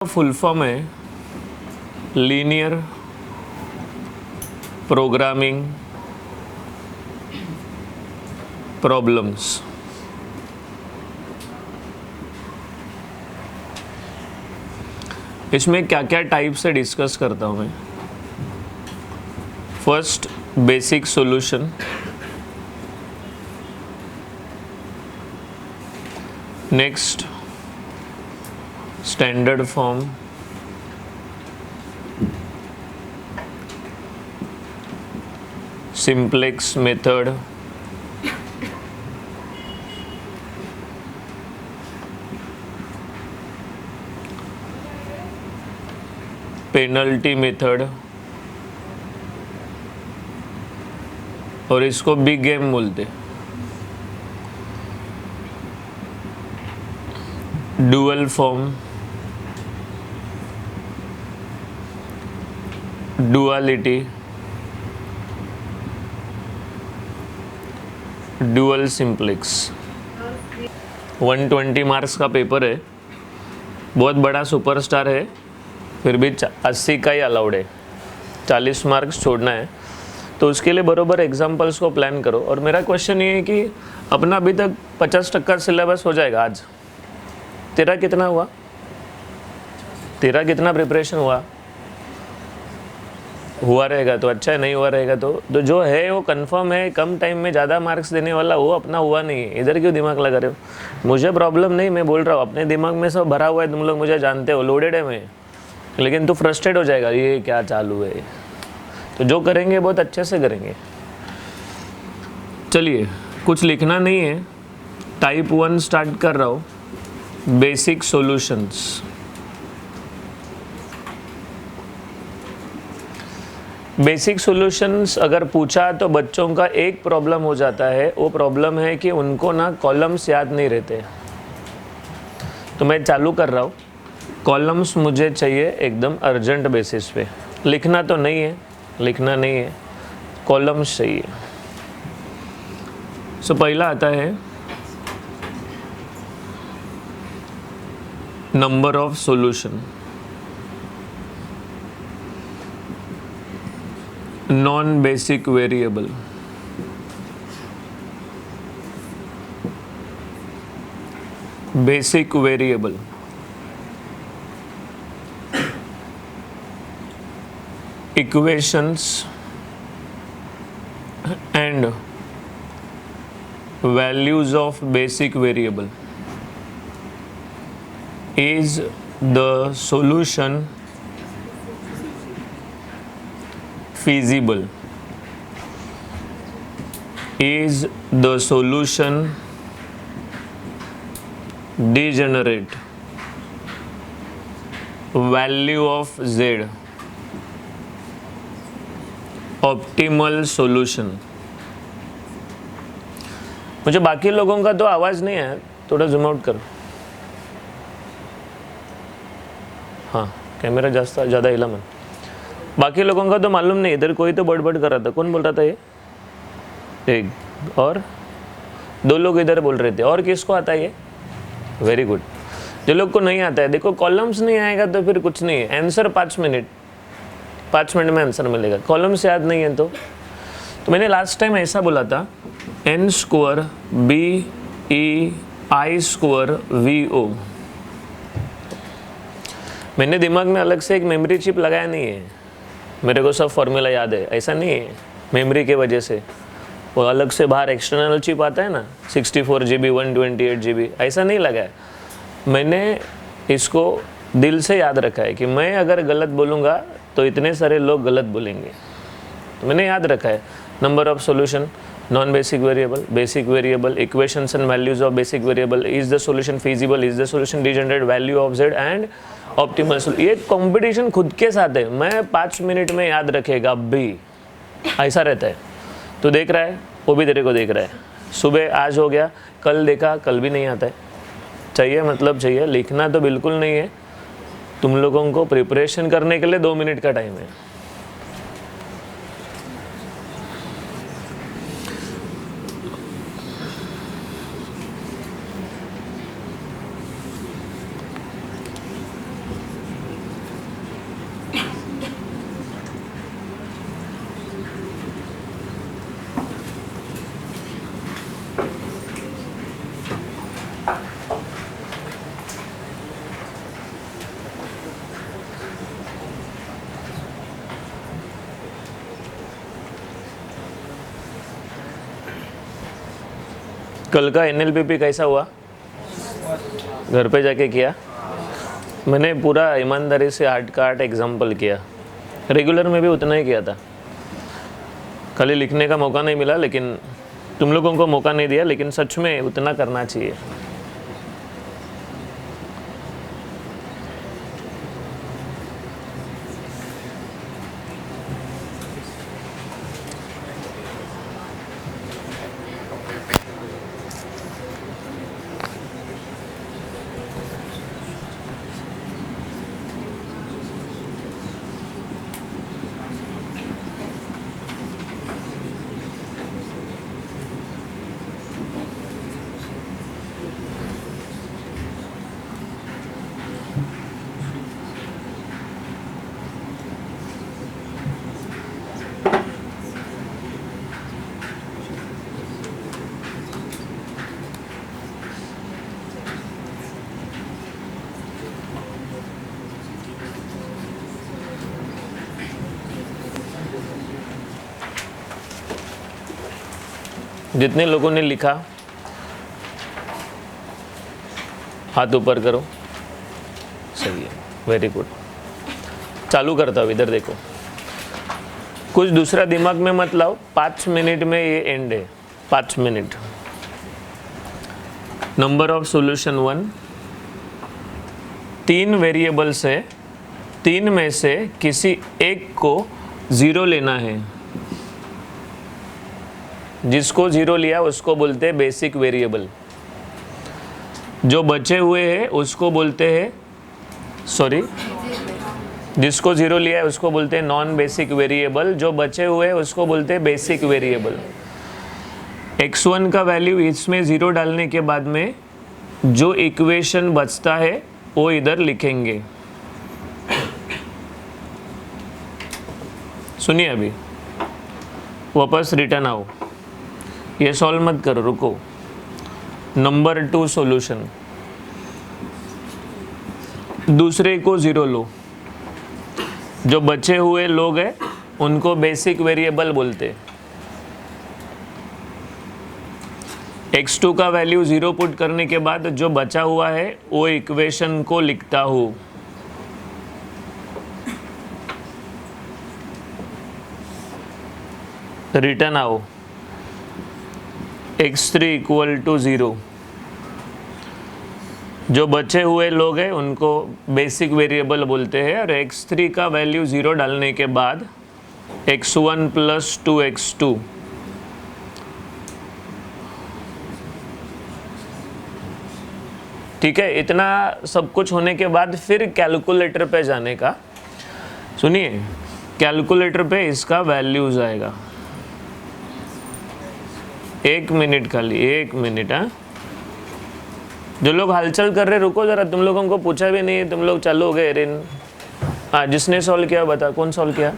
Full form है linear programming problems. इसमें क्या क्या टाइप से डिस्कस करता हूँ मैं। First, basic solution. Next, standard form. Simplex method. Penalty method. और इसको बिग गेम बोलते। Dual form, duality, dual simplex. 120 marks का पेपर है, बहुत बड़ा सुपरस्टार है, फिर भी 80 का ही अलाउड है, 40 मार्क्स छोड़ना है। तो उसके लिए बरोबर एग्जाम्पल्स को प्लान करो। और मेरा क्वेश्चन ये है कि अपना अभी तक 50% सिलेबस हो जाएगा आज। तेरा कितना हुआ? तेरा कितना प्रिपरेशन हुआ रहेगा तो अच्छा है, नहीं हुआ रहेगा तो जो है वो कंफर्म है। कम टाइम में ज़्यादा मार्क्स देने वाला वो अपना हुआ नहीं है। इधर क्यों दिमाग लगा रहे हो? मुझे प्रॉब्लम नहीं, मैं बोल रहा हूँ अपने दिमाग में सब भरा हुआ है। तुम लोग मुझे जानते हो, लोडेड है मैं, लेकिन तू फ्रस्ट्रेट हो जाएगा, ये क्या चालू है। तो जो करेंगे बहुत अच्छे से करेंगे। चलिए, कुछ लिखना नहीं है। टाइप 1 स्टार्ट कर रहा हूँ, बेसिक सॉल्यूशंस। बेसिक सॉल्यूशंस अगर पूछा तो बच्चों का एक प्रॉब्लम हो जाता है। वो प्रॉब्लम है कि उनको ना कॉलम्स याद नहीं रहते। तो मैं चालू कर रहा हूँ। कॉलम्स मुझे चाहिए एकदम अर्जेंट बेसिस पे। लिखना तो नहीं है, लिखना नहीं है, कॉलम्स चाहिए। सो पहला आता है number of solution. Non basic variable, basic variable, equations and values of basic variable is the solution feasible? Is the solution degenerate? Value of z, optimal solution। मुझे बाकी लोगों का तो आवाज़ नहीं है, थोड़ा जूम आउट करो। हाँ, कैमरा ज़्यादा हिला मत। बाकी लोगों का तो मालूम नहीं। इधर कोई तो बड़बड़ कर रहा था। कौन बोल रहा था ये? एक और 2 लोग इधर बोल रहे थे। और किसको आता है ये? Very good. जो लोग को नहीं आता है, देखो कॉलम्स नहीं आएगा तो फिर कुछ नहीं है। आंसर 5 मिनट में आंसर मिलेगा। कॉलम्स याद नहीं है तो मैंने लास्ट टाइम ऐसा बोला था, n square BEI square VO। मैंने दिमाग में अलग से एक मेमोरी चिप लगाया नहीं है। मेरे को सब फॉर्मूला याद है, ऐसा नहीं है। मेमोरी के वजह से वो अलग से बाहर एक्सटर्नल चिप आता है ना, 64 GB 128 GB, ऐसा नहीं लगाया। मैंने इसको दिल से याद रखा है कि मैं अगर गलत बोलूँगा तो इतने सारे लोग गलत बोलेंगे। तो मैंने याद रखा है number of solution, non basic variable, basic variable, equations and values of basic variable, is the solution feasible, is the solution degenerate, value of z and optimal. ये कंपटीशन खुद के साथ है। मैं 5 मिनट में याद रखेगा भी, ऐसा रहता है। तो देख रहा है, वो भी तेरे को देख रहा है। सुबह आज हो गया, कल देखा, कल भी नहीं आता है। चाहिए मतलब चाहिए, लिखना तो बिल्कुल नहीं है। तुम लोगों को प्रिपरेशन करने के लिए 2 मिनट का टाइम है। कल का NLPP कैसा हुआ? घर पे जाके किया? मैंने पूरा ईमानदारी से 8 का 8 एग्जाम्पल किया, रेगुलर में भी उतना ही किया था, खाली लिखने का मौका नहीं मिला, लेकिन तुम लोगों को मौका नहीं दिया, लेकिन सच में उतना करना चाहिए। जितने लोगों ने लिखा हाथ ऊपर करो। सही है, वेरी गुड। चालू करता हूँ, इधर देखो, कुछ दूसरा दिमाग में मत लाओ। 5 मिनट में ये एंड है, 5 minute. Number of solution 1, 3 variables है, 3 में से किसी एक को 0 लेना है। जिसको 0 लिया उसको बोलते हैं बेसिक वेरिएबल। जो बचे हुए हैं उसको बोलते हैं, सॉरी, जिसको 0 लिया है उसको बोलते हैं नॉन बेसिक वेरिएबल। जो बचे हुए हैं उसको बोलते हैं बेसिक वेरिएबल। x1 का वैल्यू इसमें 0 डालने के बाद में जो इक्वेशन बचता है वो इधर लिखेंगे। सुनिए, अभी वापस रिटर्न आओ, ये सॉल्व मत करो, रुको। नंबर 2 सॉल्यूशन, दूसरे को 0 लो। जो बचे हुए लोग हैं उनको बेसिक वेरिएबल बोलते। x2 का वैल्यू 0 पुट करने के बाद जो बचा हुआ है वो इक्वेशन को लिखता हूँ। रिटर्न आओ, x3 इक्वल टू 0। जो बचे हुए लोग हैं उनको बेसिक वेरिएबल बोलते हैं। और x3 का वैल्यू 0 डालने के बाद x1 प्लस 2x2, ठीक है। इतना सब कुछ होने के बाद फिर कैलकुलेटर पे जाने का। सुनिए, कैलकुलेटर पे इसका वैल्यूज आएगा। 1 मिनट, खाली 1 मिनट। हाँ, जो लोग हलचल कर रहे रुको जरा, तुम लोगों को पूछा भी नहीं, तुम लोग चालू हो गए। रिन, हाँ, जिसने सॉल्व किया बता, कौन सॉल्व किया?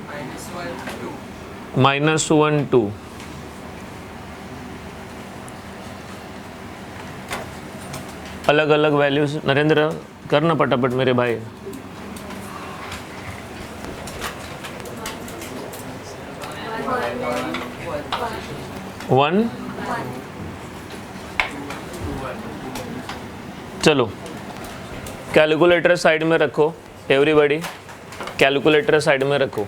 -1 2। अलग अलग वैल्यूज। नरेंद्र करना फटाफट मेरे भाई। वन, चलो कैलकुलेटर साइड में रखो, एवरीबॉडी कैलकुलेटर साइड में रखो।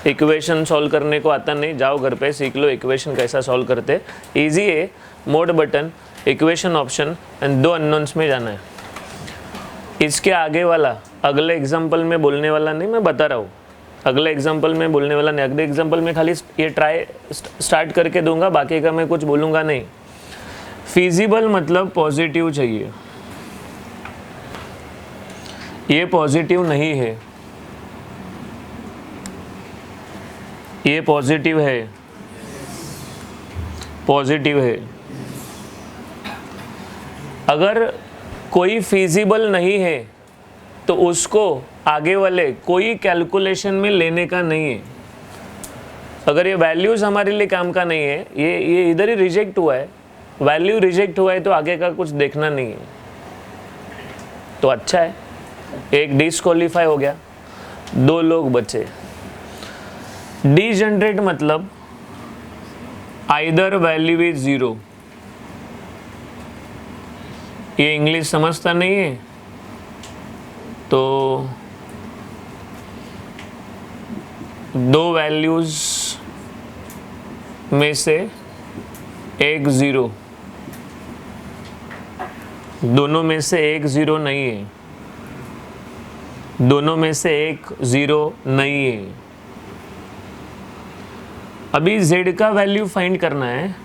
इक्वेशन सॉल्व करने को आता नहीं, जाओ घर पे सीख लो इक्वेशन कैसा सॉल्व करते। इजी है, mode button, equation option and 2 unknowns में जाना है। इसके आगे वाला अगले एग्जाम्पल में बोलने वाला नहीं, मैं बता रहा हूँ। अगले एग्जाम्पल में बोलने वाला नहीं, अगले एग्जाम्पल में खाली ये ट्राई स्टार्ट करके दूंगा, बाकी का मैं कुछ बोलूँगा नहीं। फिजिबल मतलब पॉजिटिव चाहिए। ये पॉजिटिव नहीं है, ये पॉजिटिव है, पॉजिटिव है। अगर कोई फिजिबल नहीं है तो उसको आगे वाले कोई कैलकुलेशन में लेने का नहीं है। अगर ये वैल्यूज हमारे लिए काम का नहीं है, ये इधर ही रिजेक्ट हुआ है, वैल्यू रिजेक्ट हुआ है, तो आगे का कुछ देखना नहीं है। तो अच्छा है, एक डिस्क्वालीफाई हो गया, 2 लोग बचे। डीजनरेट मतलब आइदर वैल्यू इज 0 ये इंग्लिश समझता नहीं है तो दो वैल्यूज में से एक ज़ीरो, दोनों में से एक ज़ीरो नहीं है, दोनों में से एक ज़ीरो नहीं है। अभी z का वैल्यू फाइंड करना है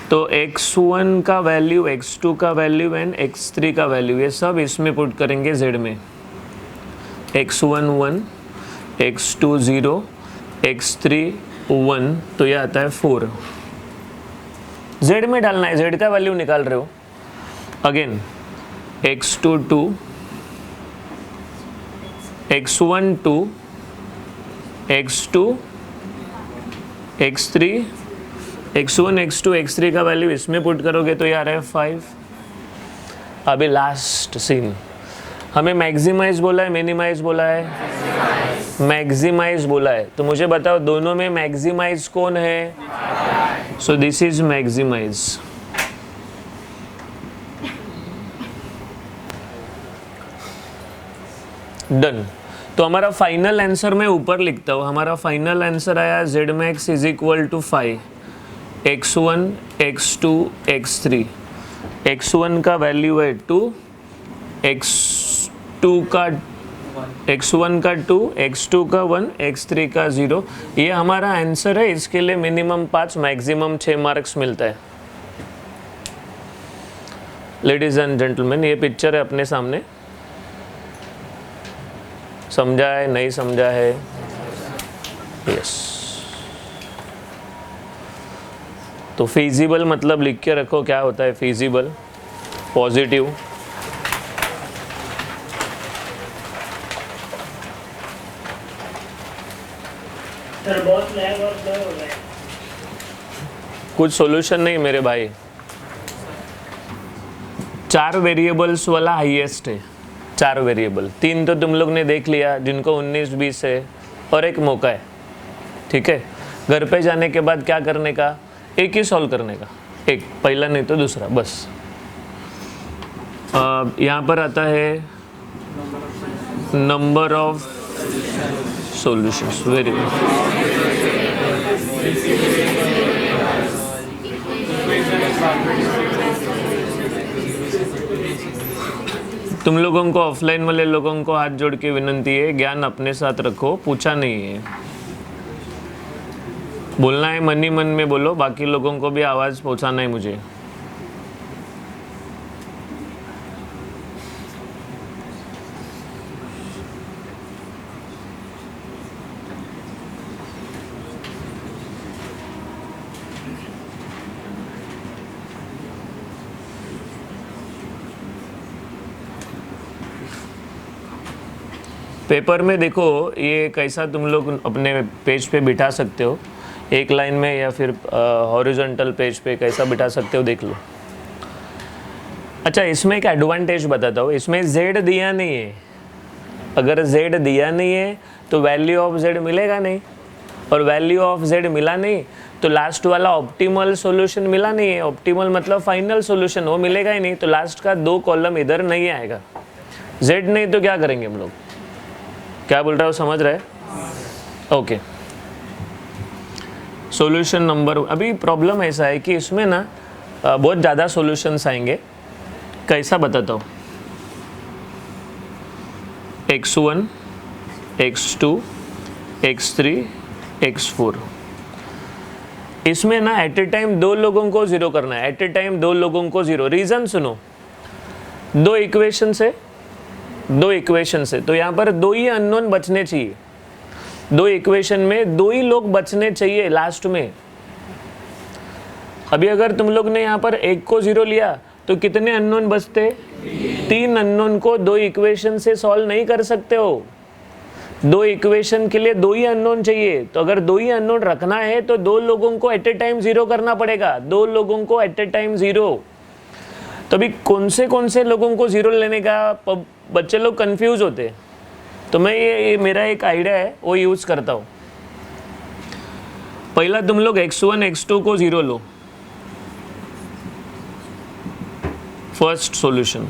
तो x1 का वैल्यू, x2 का वैल्यू एंड x3 का वैल्यू, ये सब इसमें पुट करेंगे z में। x1 1, x2 0, x3 1, तो ये आता है 4। z में डालना है, z का वैल्यू निकाल रहे हो। Again x2 2, x1 2, x2, x3, x1, x2, x3 का वैल्यू इसमें पुट करोगे तो ये आ रहा है 5। अभी लास्ट सीन, हमें मैक्सिमाइज बोला है, मिनिमाइज बोला है, मैक्सिमाइज बोला है। तो मुझे बताओ दोनों में मैक्सिमाइज कौन है? So this is maximise. Done. तो हमारा फाइनल आंसर मैं ऊपर लिखता हूँ। हमारा फाइनल आंसर आया z max is equal to 5, x1, x2, x3। x1 का वैल्यू है 2, x2 का x1 का 2, x2 का 1, x3 का 0। ये हमारा आंसर है। इसके लिए मिनिमम 5, मैक्सिमम 6 मार्क्स मिलता है। लेडीज एंड जेंटलमैन, ये पिक्चर है अपने सामने। समझा है, नहीं समझा है? यस। तो फिजिबल मतलब लिख के रखो, क्या होता है फिजिबल? पॉजिटिव। सर बहुत लैग और स्लो हो रहा है। कुछ सॉल्यूशन नहीं मेरे भाई। 4 वेरिएबल्स वाला हाईएस्ट है। 4 वेरिएबल, 3 तो तुम लोग ने देख लिया जिनको 19 20 है, और एक मौका है। ठीक है, घर पे जाने के बाद क्या करने का? एक ही सॉल्व करने का, एक, पहला नहीं तो दूसरा, बस। यहाँ पर आता है number of solutions. Very good. तुम लोगों को, ऑफलाइन वाले लोगों को हाथ जोड़ के विनंती है, ज्ञान अपने साथ रखो, पूछा नहीं है। बोलना है मन ही मन में बोलो, बाकी लोगों को भी आवाज़ पहुंचाना है मुझे। पेपर में देखो ये कैसा तुम लोग अपने पेज पे बिठा सकते हो, एक लाइन में या फिर हॉरिजॉन्टल पेज पे कैसा बिठा सकते हो, देख लो। अच्छा, इसमें एक एडवांटेज बताता हूँ। इसमें z दिया नहीं है। अगर z दिया नहीं है तो वैल्यू ऑफ z मिलेगा नहीं, और वैल्यू ऑफ z मिला नहीं तो लास्ट वाला ऑप्टिमल सॉल्यूशन मिला नहीं है। ऑप्टिमल मतलब फाइनल सॉल्यूशन, वो मिलेगा ही नहीं। तो लास्ट का 2 कॉलम इधर नहीं आएगा। z नहीं तो क्या करेंगे हम लोग? क्या बोल रहा हो, समझ रहे? ओके। सॉल्यूशन नंबर, अभी प्रॉब्लम ऐसा है कि इसमें ना बहुत ज़्यादा सॉल्यूशंस आएंगे। कैसा बताता हूँ। x1, x2, x3, x4। इसमें ना एट ए टाइम 2 लोगों को 0 करना है। एट ए टाइम 2 लोगों को 0। रीज़न सुनो, 2 इक्वेशन से, 2 इक्वेशन से, तो यहाँ पर 2 ही अननोन बचने चाहिए। 2 इक्वेशन में 2 ही लोग बचने चाहिए लास्ट में। अभी अगर तुम लोग ने यहाँ पर 1 को 0 लिया तो कितने अननोन बचते? 3 अननोन को 2 इक्वेशन से सॉल्व नहीं कर सकते हो। 2 इक्वेशन के लिए 2 ही अननोन चाहिए। तो अगर 2 ही अननोन रखना है तो 2 लोगों को एट ए टाइम 0 करना पड़ेगा। 2 लोगों को एट ए टाइम 0। तो अभी कौन से लोगों को 0 लेने का बच्चे लोग कंफ्यूज होते हैं। तो मैं ये मेरा एक आइडिया है, वो यूज़ करता हूँ। पहला तुम लोग x1, x2 को 0 लो, फर्स्ट सॉल्यूशन।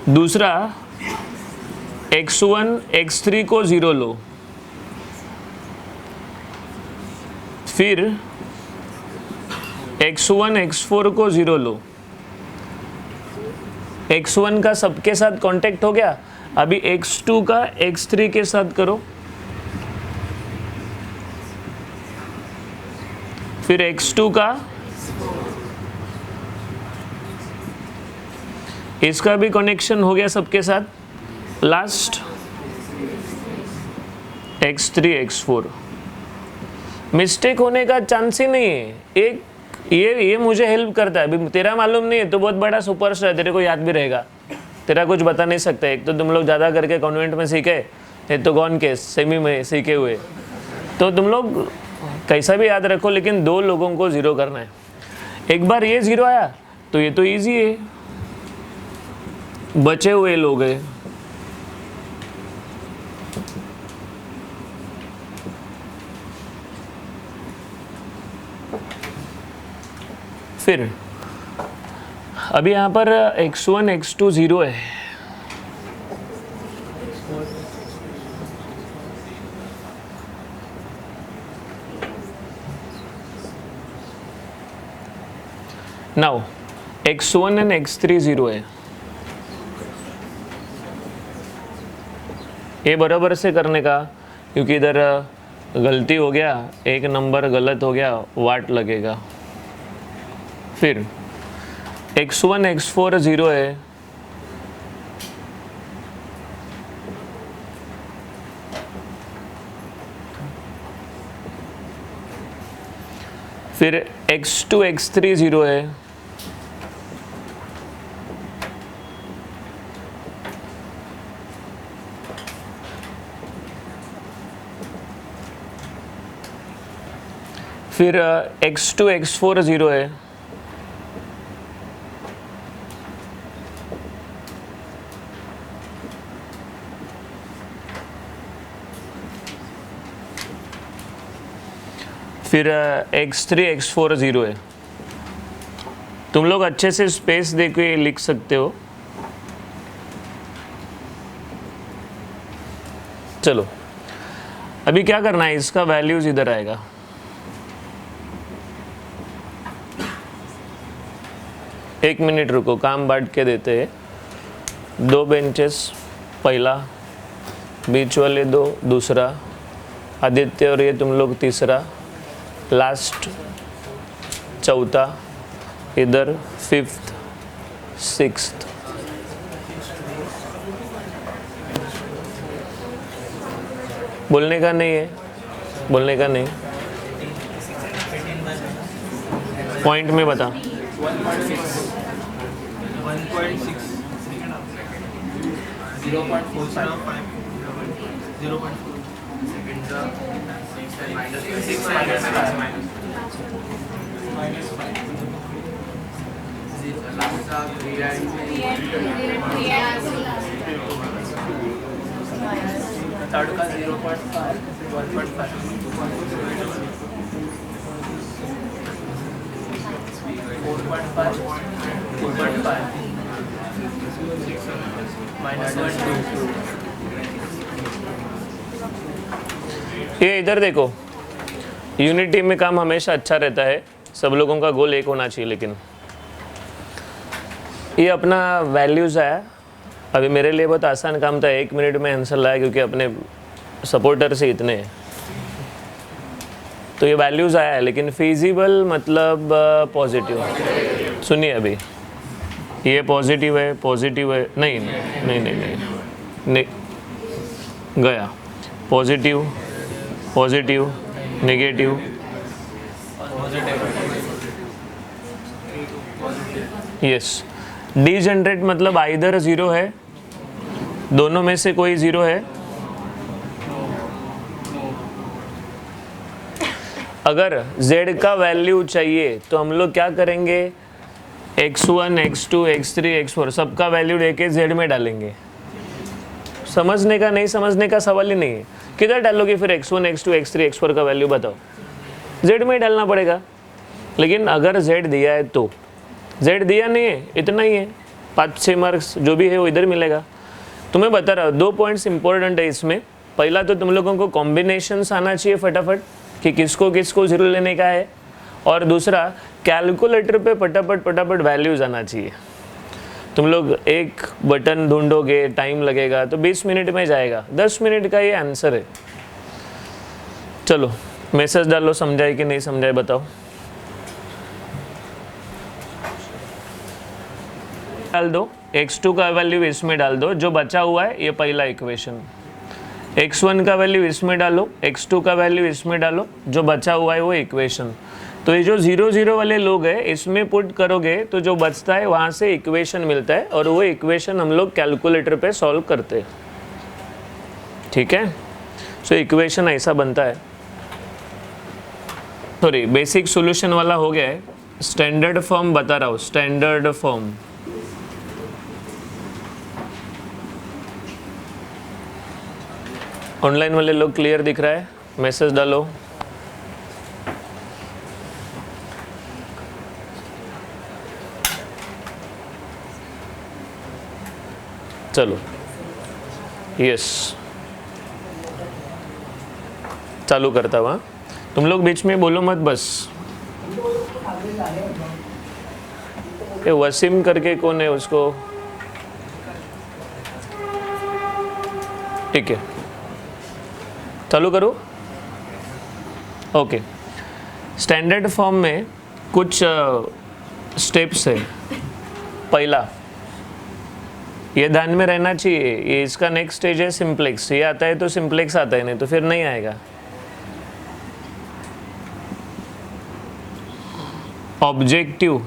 दूसरा x1 x3 को 0 लो, फिर x1 x4 को 0 लो। x1 का सबके साथ कांटेक्ट हो गया, अभी x2 का x3 के साथ करो, फिर x2 का, इसका भी कनेक्शन हो गया सबके साथ, लास्ट x3 x4। मिस्टेक होने का चांस ही नहीं है। एक ये मुझे हेल्प करता है। अभी तेरा मालूम नहीं है तो बहुत बड़ा सुपरस्टार, तेरे को याद भी रहेगा, तेरा कुछ बता नहीं सकता। एक तो तुम लोग ज़्यादा करके कॉन्वेंट में सीखे, एक तो गॉन के सेमी में सीखे हुए, तो तुम लोग कैसा भी याद रखो, लेकिन 2 लोगों को 0 करना है। एक बार ये 0 आया तो ये तो ईजी है, बचे हुए लोग हैं। फिर अभी यहाँ पर x1 x2 0 है, नाउ x1 एंड x3 0 है। ये बराबर से करने का, क्योंकि इधर गलती हो गया, एक नंबर गलत हो गया, वाट लगेगा। फिर x1 x4 0 है, फिर x2 x3 0 है, फिर x2 x4 0 है, फिर x3 x4 0 है। तुम लोग अच्छे से स्पेस दे के लिख सकते हो। चलो अभी क्या करना है, इसका वैल्यूज इधर आएगा। एक मिनट रुको, काम बांट के देते हैं। 2 बेंचेस, पहला, बीच वाले 2 दूसरा, आदित्य और ये तुम लोग तीसरा, लास्ट चौथा, इधर 5th 6th। बोलने का नहीं है, बोलने का नहीं, पॉइंट में बता। 3rd का 0.5, 1.5, 4.5, 2.5, -1, 2। ये इधर देखो, यूनिटी में काम हमेशा अच्छा रहता है, सब लोगों का गोल एक होना चाहिए। लेकिन ये अपना वैल्यूज़ आया, अभी मेरे लिए बहुत आसान काम था, 1 मिनट में आंसर लाया, क्योंकि अपने सपोर्टर से इतने हैं। तो ये वैल्यूज़ आया है, लेकिन फिजिबल मतलब पॉजिटिव। सुनिए, अभी ये पॉजिटिव है, पॉजिटिव है, नहीं नहीं नहीं नहीं, नहीं गया, positive positive negative, yes. Degenerate मतलब आइदर 0 है, दोनों में से कोई 0 है। अगर z का वैल्यू चाहिए तो हम लोग क्या करेंगे, x1 x2 x3 x4 सबका वैल्यू लेके z में डालेंगे। समझने का नहीं समझने का सवाल ही नहीं है। किधर डालोगे फिर x1 x2 x3 x4 का वैल्यू बताओ, z में ही डालना पड़ेगा। लेकिन अगर z दिया है तो, z दिया नहीं है, इतना ही है, 5-6 मार्क्स जो भी है वो इधर मिलेगा। तो मैं बता रहा हूँ 2 पॉइंट्स इंपॉर्टेंट है इसमें। पहला तो तुम लोगों को कॉम्बिनेशंस आना चाहिए फटाफट कि किसको किसको ज़ीरो लेने का है, और दूसरा कैलकुलेटर पे फटाफट वैल्यूज़ आना चाहिए। तुम लोग एक बटन ढूंढोगे, टाइम लगेगा, तो 20 मिनट में जाएगा, 10 मिनट का ये आंसर है। चलो मैसेज डालो, समझाए कि नहीं समझाए बताओ। डाल दो, x2 का वैल्यू इसमें डाल दो, जो बचा हुआ है ये पहला इक्वेशन। x1 का वैल्यू इसमें डालो, x2 का वैल्यू इसमें डालो, जो बचा हुआ है वो इक्वेशन। तो ये जो 0 0 वाले लोग हैं इसमें पुट करोगे तो जो बचता है वहाँ से इक्वेशन मिलता है, और वो इक्वेशन हम लोग कैलकुलेटर पे सॉल्व करते हैं। ठीक है, सो इक्वेशन ऐसा बनता है। सॉरी, बेसिक सॉल्यूशन वाला हो गया है। स्टैंडर्ड फॉर्म बता रहा हूँ, स्टैंडर्ड फॉर्म। ऑनलाइन वाले लोग क्लियर दिख रहा है? मैसेज डालो। चलो यस, चालू करता हुआ। तुम लोग बीच में बोलो मत बस। ये वसीम करके कौन है उसको? ठीक है, चालू करो। ओके, स्टैंडर्ड फॉर्म में कुछ स्टेप्स है। पहला, ये ध्यान में रहना चाहिए, ये इसका नेक्स्ट स्टेज है सिंप्लेक्स। ये आता है तो सिंप्लेक्स आता है, नहीं तो फिर नहीं आएगा। Objective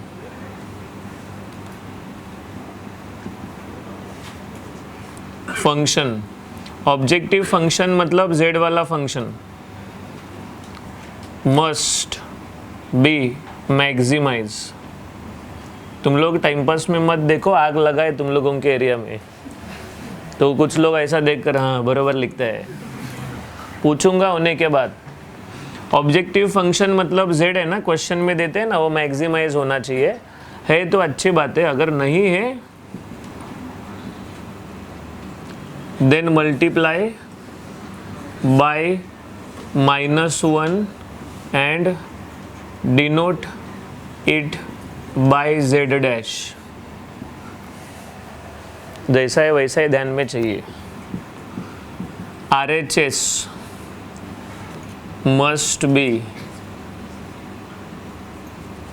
function. ऑब्जेक्टिव फंक्शन मतलब z वाला फंक्शन मस्ट बी मैक्सिमाइज। तुम लोग टाइम पास में मत देखो, आग लगाए तुम लोगों के एरिया में। तो कुछ लोग ऐसा देखकर हाँ बराबर लिखता है, पूछूंगा होने के बाद। ऑब्जेक्टिव फंक्शन मतलब z है ना, क्वेश्चन में देते हैं ना, वो मैक्सिमाइज होना चाहिए। है तो अच्छी बात है, अगर नहीं है then multiply by -1 and denote it by z dash. जैसा है वैसा ही ध्यान में चाहिए। RHS must be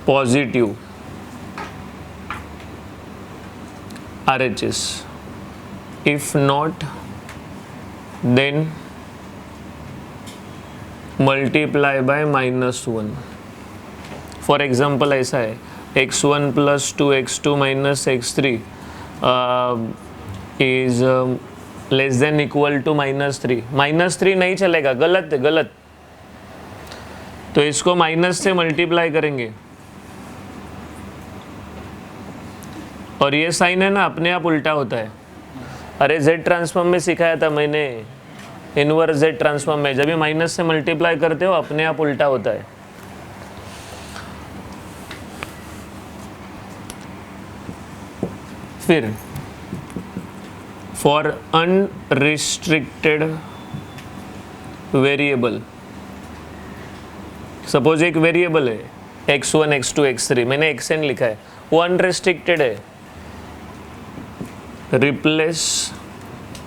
positive। RHS if not then multiply by -1। For example ऐसा है x1 + 2x2 - x3 is less than equal to -3। -3 नहीं चलेगा, गलत है, गलत। तो इसको माइनस से मल्टीप्लाई करेंगे, और ये साइन है ना अपने आप उल्टा होता है। अरे z ट्रांसफॉर्म में सिखाया था मैंने, इनवर्स z ट्रांसफॉर्म में जब भी माइनस से मल्टीप्लाई करते हो अपने आप उल्टा होता है। फिर फॉर अनरिस्ट्रिक्टेड वेरिएबल, सपोज एक वेरिएबल है x1 x2 x3, मैंने xn लिखा है, वो अनरिस्ट्रिक्टेड है। Replace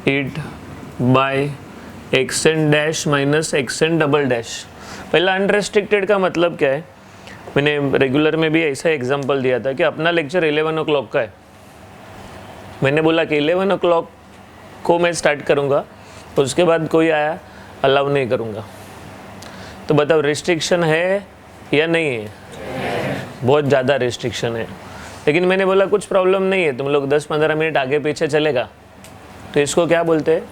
it by xn dash minus xn double dash. पहला अनरिस्ट्रिक्टेड का मतलब क्या है, मैंने रेगुलर में भी ऐसा एग्जांपल दिया था कि अपना लेक्चर 11 o'clock का है। मैंने बोला कि 11 o'clock को मैं स्टार्ट करूँगा, उसके बाद कोई आया अलाउ नहीं करूँगा। तो बताओ रिस्ट्रिक्शन है या नहीं है? बहुत ज़्यादा रिस्ट्रिक्शन है। लेकिन मैंने बोला कुछ प्रॉब्लम नहीं है, तुम लोग 10-15 मिनट आगे पीछे चलेगा। तो इसको क्या बोलते हैं?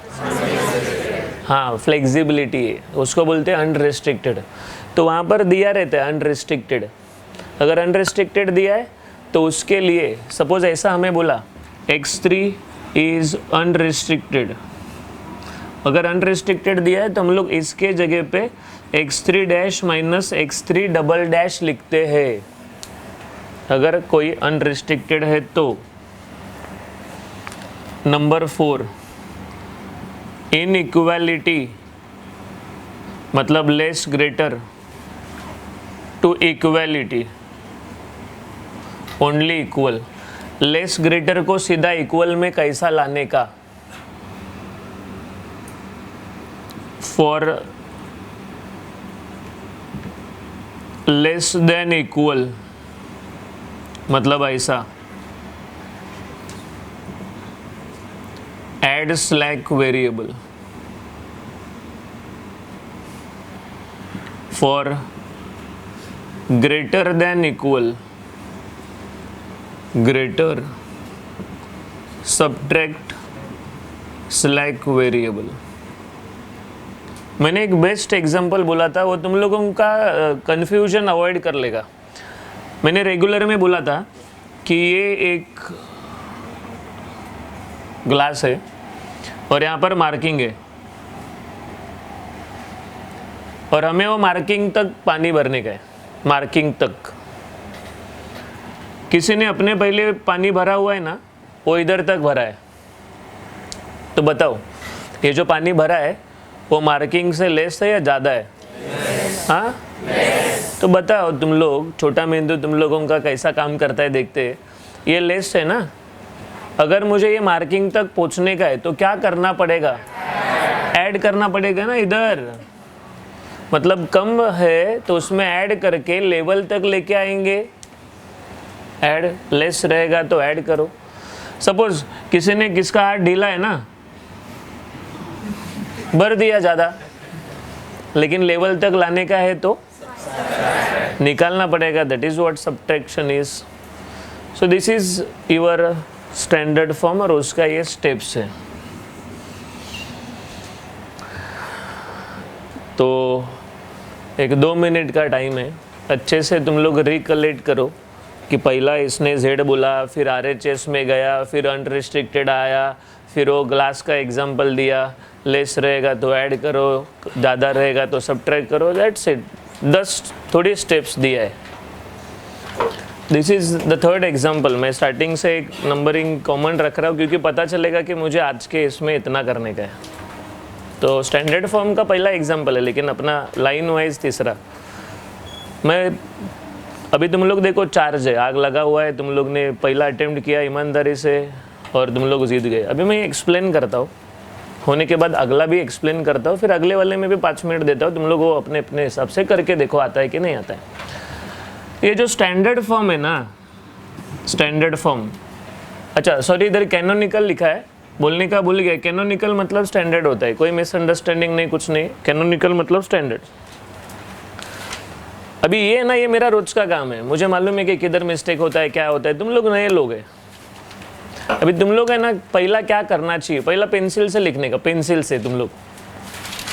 हाँ, फ्लेक्सिबिलिटी है, उसको बोलते हैं अनरिस्ट्रिक्टेड। तो वहाँ पर दिया रहता है अनरिस्ट्रिक्टेड। अगर अनरिस्ट्रिक्टेड दिया है तो उसके लिए सपोज ऐसा हमें बोला x3 इज़ अनरिस्ट्रिक्टेड। अगर अनरिस्ट्रिक्टेड दिया है तो हम लोग इसके जगह पे x3 dash minus x3 double dash लिखते हैं, अगर कोई अनरिस्ट्रिक्टेड है तो। नंबर 4, इनइक्वालिटी मतलब less greater to equality, only equal. Less greater को सीधा इक्वल में कैसा लाने का? फॉर लेस देन इक्वल मतलब ऐसा, add slack variable. For greater than equal, greater subtract slack variable. मैंने एक बेस्ट एग्जांपल बोला था, वो तुम लोगों का कंफ्यूजन अवॉइड कर लेगा। मैंने रेगुलर में बोला था कि ये एक ग्लास है और यहाँ पर मार्किंग है और हमें वो मार्किंग तक पानी भरने का है, मार्किंग तक। किसी ने अपने पहले पानी भरा हुआ है ना, वो इधर तक भरा है, तो बताओ ये जो पानी भरा है वो मार्किंग से लेस है या ज़्यादा है? हाँ, तो बताओ तुम लोग, छोटा मेंदू तुम लोगों का कैसा काम करता है देखते हैं। ये लेस है ना, अगर मुझे ये मार्किंग तक पहुंचने का है तो क्या करना पड़ेगा? ऐड करना पड़ेगा ना इधर। मतलब कम है तो उसमें ऐड करके लेवल तक लेके आएंगे। ऐड, लेस रहेगा तो ऐड करो। सपोज किसी ने, किसका हाथ ढीला है ना, भर दिया ज़्यादा, लेकिन लेवल तक लाने का है तो निकालना पड़ेगा। That is what subtraction is. So this is your standard form और उसका ये स्टेप्स है। तो एक 2 मिनट का टाइम है, अच्छे से तुम लोग रिकलेक्ट करो कि पहला इसने जेड बोला, फिर RHS में गया, फिर अनरिस्ट्रिक्टेड आया, फिर वो ग्लास का एग्जांपल दिया, लेस रहेगा तो ऐड करो, ज़्यादा रहेगा तो सब्ट्रैक्ट करो। That's it. 10 थोड़ी स्टेप्स दिया है। This is the third example. मैं स्टार्टिंग से एक नंबरिंग कॉमन रख रहा हूँ क्योंकि पता चलेगा कि मुझे आज के इसमें इतना करने का है। तो स्टैंडर्ड फॉर्म का पहला एग्जांपल है, लेकिन अपना लाइन वाइज तीसरा। मैं अभी तुम लोग देखो, चार्ज है, आग लगा हुआ है, तुम लोग ने पहला अटेम्प्ट किया ईमानदारी से और तुम लोग जीत गए। अभी मैं एक्सप्लेन करता हूँ, होने के बाद अगला भी एक्सप्लेन करता हूँ, फिर अगले वाले में भी 5 मिनट देता हूँ। तुम लोग वो अपने अपने हिसाब से करके देखो आता है कि नहीं आता है। ये जो स्टैंडर्ड फॉर्म है ना, स्टैंडर्ड फॉर्म, अच्छा सॉरी इधर कैनोनिकल लिखा है, बोलने का भूल गया। कैनोनिकल मतलब स्टैंडर्ड होता है, कोई मिसअंडरस्टैंडिंग नहीं, कुछ नहीं। कैनोनिकल मतलब स्टैंडर्ड। अभी ये ना, ये मेरा रोज का काम है, मुझे मालूम है कि किधर मिस्टेक होता है, क्या होता है। तुम लोग नए लोग हैं, अभी तुम लोग है ना, पहला क्या करना चाहिए, पहला पेंसिल से लिखने का, पेंसिल से तुम लोग,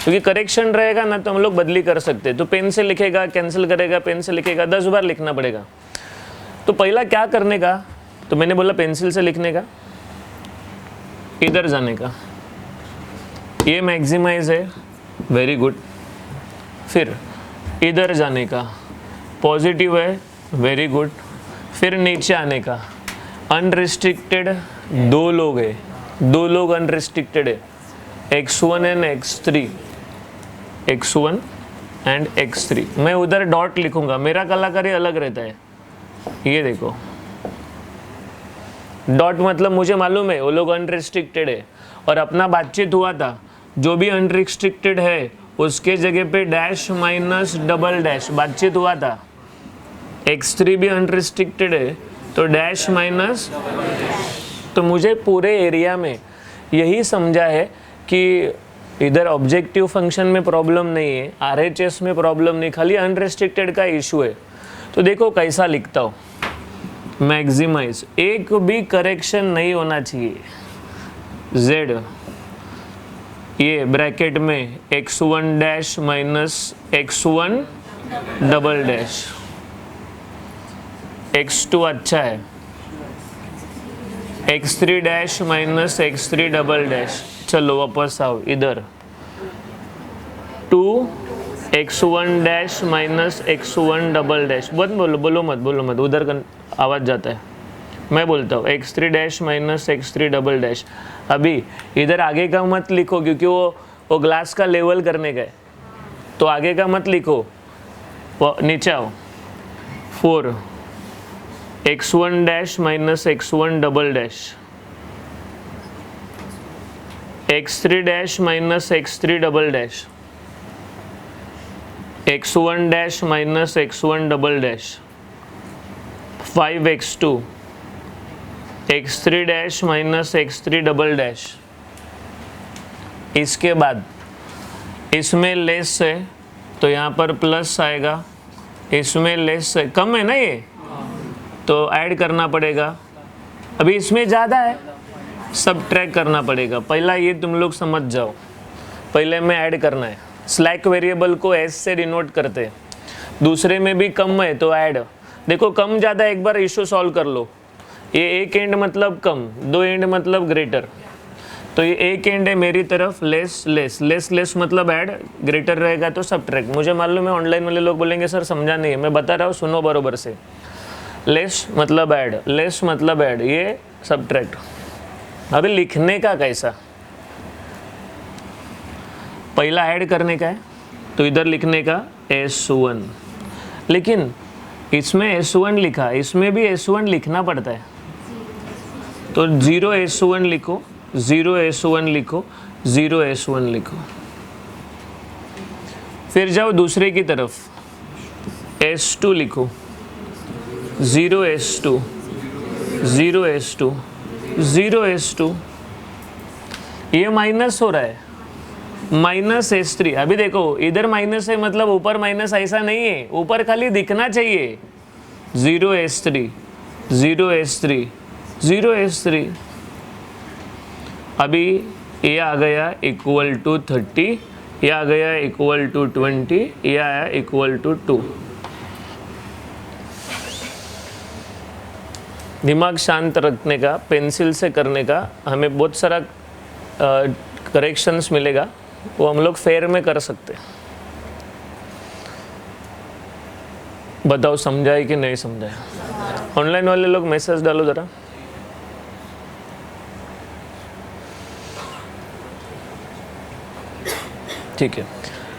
क्योंकि करेक्शन रहेगा ना तो हम लोग बदली कर सकते हैं। तो पेन से लिखेगा, कैंसिल करेगा, पेन से लिखेगा, 10 बार लिखना पड़ेगा। तो पहला क्या करने का, तो मैंने बोला पेंसिल से लिखने का, इधर जाने का, ये मैक्सिमाइज है, वेरी गुड। फिर इधर जाने का, पॉजिटिव है, वेरी गुड। फिर नीचे आने का, अनरिस्ट्रिक्टेड 2 लोग है, 2 लोग अनरिस्ट्रिक्टेड है, x1 and x3, x1 and x3। मैं उधर डॉट लिखूंगा, मेरा कलाकारी अलग रहता है। ये देखो डॉट मतलब मुझे मालूम है वो लोग अनरिस्ट्रिक्टेड है, और अपना बातचीत हुआ था, जो भी अनरिस्ट्रिक्टेड है उसके जगह पे डैश माइनस डबल डैश बातचीत हुआ था। x3 भी अनरिस्ट्रिक्टेड है तो डैश माइनस। तो मुझे पूरे एरिया में यही समझा है कि इधर ऑब्जेक्टिव फंक्शन में प्रॉब्लम नहीं है, RHS में प्रॉब्लम नहीं, खाली अनरिस्ट्रिक्टेड का इशू है। तो देखो कैसा लिखता हूँ, मैक्सिमाइज, एक भी करेक्शन नहीं होना चाहिए। z ये ब्रैकेट में x1 dash minus x1 double dash, x2 अच्छा है, x3 dash minus x3 double dash. चलो वापस आओ इधर, 2 x1 dash minus x1 double dash. बोलो मत, उधर आवाज़ जाता है। मैं बोलता हूँ x3 dash minus x3 double dash. अभी इधर आगे का मत लिखो क्योंकि वो ग्लास का लेवल करने का है, तो आगे का मत लिखो, वो नीचे आओ। 4 x1 dash minus x1 double dash, x3 dash minus x3 double dash, x1 dash minus x1 double dash, 5x2, x3 dash minus x3 double dash. इसके बाद इसमें लेस है तो यहाँ पर प्लस आएगा, इसमें लेस है, कम है ना ये, तो ऐड करना पड़ेगा। अभी इसमें ज़्यादा है, सब ट्रैक करना पड़ेगा। पहला ये तुम लोग समझ जाओ, पहले में ऐड करना है। स्लैक वेरिएबल को एस से डिनोट करते हैं, दूसरे में भी कम है तो ऐड। देखो कम ज़्यादा एक बार इशू सॉल्व कर लो। ये एक एंड मतलब कम, दो एंड मतलब ग्रेटर, तो ये एक एंड है मेरी तरफ, लेस लेस लेस लेस मतलब ऐड, ग्रेटर रहेगा तो सब ट्रैक। मुझे मालूम है ऑनलाइन वाले लोग बोलेंगे सर समझा नहीं है, मैं बता रहा हूँ, सुनो बरोबर से। लेस मतलब ऐड, लेस मतलब ऐड, ये सब ट्रैक्ट। अभी लिखने का कैसा, पहला ऐड करने का है तो इधर लिखने का S1, लेकिन इसमें S1 लिखा, इसमें भी S1 लिखना पड़ता है, तो 0 S1 लिखो, 0 S1 लिखो, 0 S1 लिखो। फिर जाओ दूसरे की तरफ, S2 लिखो, 0 S2, 0 S2, 0 S2। ये माइनस हो रहा है, माइनस S3। अभी देखो इधर माइनस है मतलब ऊपर माइनस, ऐसा नहीं है, ऊपर खाली दिखना चाहिए। 0 S3, 0 S3, 0 S3। अभी ये आ गया इक्वल टू 30, ये आ गया इक्वल टू 20, ये आया इक्वल टू 2। दिमाग शांत रखने का, पेंसिल से करने का, हमें बहुत सारा करेक्शंस मिलेगा, वो हम लोग फेयर में कर सकते। बताओ समझाए कि नहीं समझाए? ऑनलाइन वाले लोग मैसेज डालो ज़रा। ठीक है,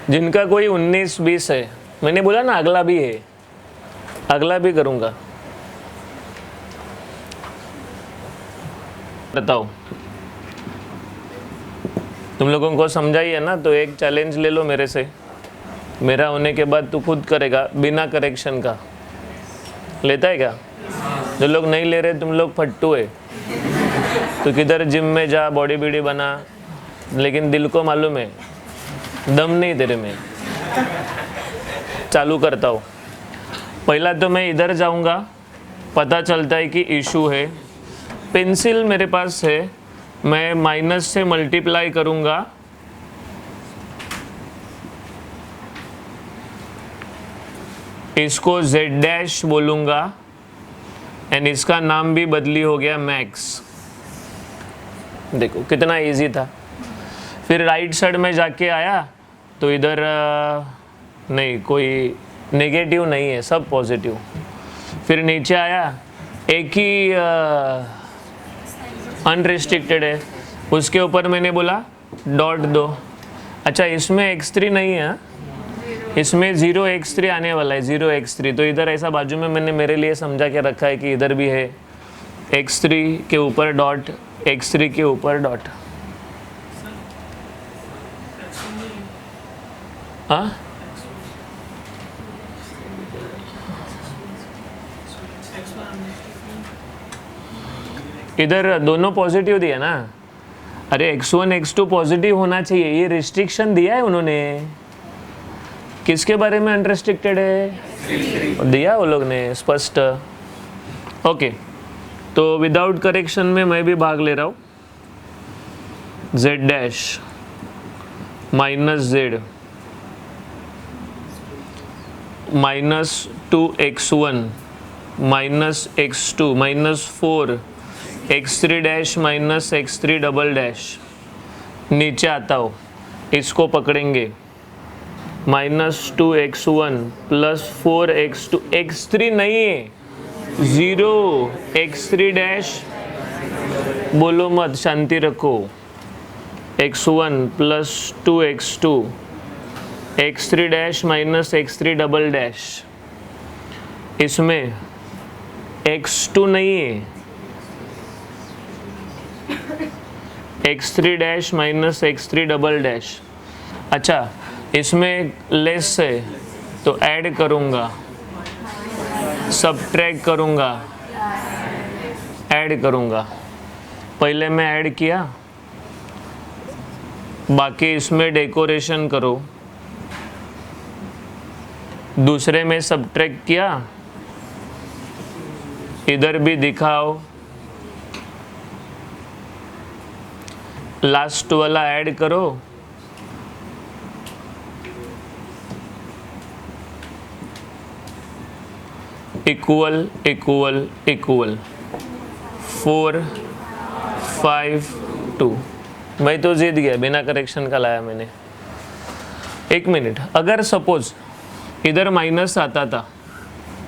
जिनका कोई 19-20 है, मैंने बोला ना अगला भी है, अगला भी करूँगा। बताओ तुम लोगों को समझाई है ना, तो एक चैलेंज ले लो मेरे से, मेरा होने के बाद तू खुद करेगा बिना करेक्शन का। लेता है क्या? जो लोग नहीं ले रहे तुम लोग फट्टू है, तो किधर जिम में जा, बॉडी बीडी बना, लेकिन दिल को मालूम है दम नहीं तेरे में। चालू करता हूँ। पहला तो मैं इधर जाऊँगा, पता चलता है कि इशू है, पेंसिल मेरे पास है, मैं माइनस से मल्टीप्लाई करूँगा, इसको z डैश बोलूँगा, एंड इसका नाम भी बदली हो गया मैक्स। देखो कितना इजी था। फिर राइट साइड में जाके आया तो इधर नहीं, कोई नेगेटिव नहीं है, सब पॉजिटिव। फिर नीचे आया, एक ही अनरिस्ट्रिक्टेड है, उसके ऊपर मैंने बोला डॉट दो। अच्छा इसमें x3 नहीं है, इसमें 0 x3 आने वाला है, 0 x3, तो इधर ऐसा बाजू में मैंने मेरे लिए समझा के रखा है कि इधर भी है x3 के ऊपर डॉट, x3 के ऊपर डॉट। हाँ इधर दोनों पॉजिटिव दिया ना। अरे x1 x2 पॉजिटिव होना चाहिए, ये रिस्ट्रिक्शन दिया है उन्होंने। किसके बारे में अनरिस्ट्रिक्टेड है? दिया वो लोग ने स्पष्ट। ओके, तो विदाउट करेक्शन में मैं भी भाग ले रहा हूँ। z dash minus z minus 2x1 minus x2 minus 4 x3 dash minus x3 double dash. नीचे आता हो, इसको पकड़ेंगे, minus 2x1 plus 4x2, x3 नहीं है, 0 x3 डैश बोलो मत, शांति रखो। x1 plus 2x2 x3 dash minus x3 double dash, इसमें x2 नहीं है, x3 dash minus x3 double dash. अच्छा, इसमें लेस है तो ऐड करूँगा, सबट्रैक्ट करूँगा, ऐड करूँगा। पहले मैं ऐड किया, बाकी इसमें डेकोरेशन करो। दूसरे में सबट्रैक्ट किया, इधर भी दिखाओ। लास्ट वाला ऐड करो, इक्वल इक्वल इक्वल 4 5 2। भाई तो जीत गया, बिना करेक्शन का लाया मैंने। एक मिनट, अगर सपोज इधर माइनस आता था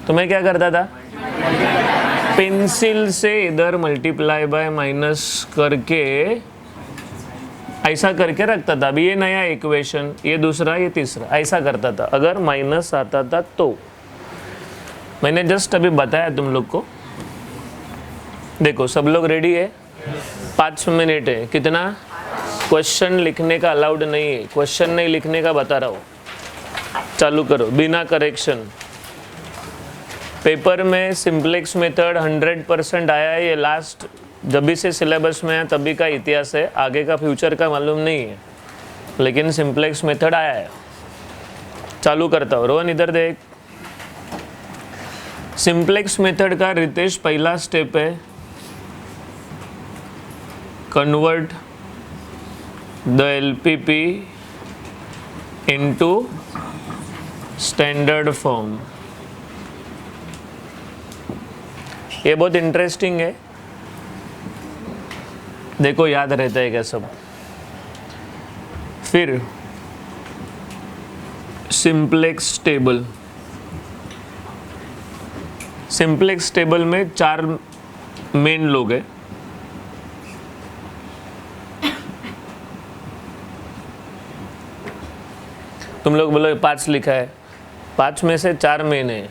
तो मैं क्या करता था? पेंसिल से इधर मल्टीप्लाई बाय माइनस करके ऐसा करके रखता था। अभी ये नया इक्वेशन, ये दूसरा, ये तीसरा, ऐसा करता था अगर माइनस आता था तो। मैंने जस्ट अभी बताया तुम लोग को। देखो सब लोग रेडी है? 5 मिनट है। कितना? क्वेश्चन लिखने का अलाउड नहीं है, क्वेश्चन नहीं लिखने का बता रहा हूँ। चालू करो बिना करेक्शन। पेपर में सिंप्लेक्स मेथड 100% आया है। ये लास्ट जब भी से सिलेबस में है तभी का इतिहास है, आगे का फ्यूचर का मालूम नहीं है, लेकिन सिंप्लेक्स मेथड आया है। चालू करता हूँ। रोहन इधर देख। सिंप्लेक्स मेथड का रितेश पहला स्टेप है convert the LPP into standard form. ये बहुत इंटरेस्टिंग है, देखो याद रहता है क्या सब। फिर सिंप्लेक्स टेबल। सिंप्लेक्स टेबल में 4 मेन लोग हैं। तुम लोग बोलो 5 लिखा है, 5 में से 4 मेन है।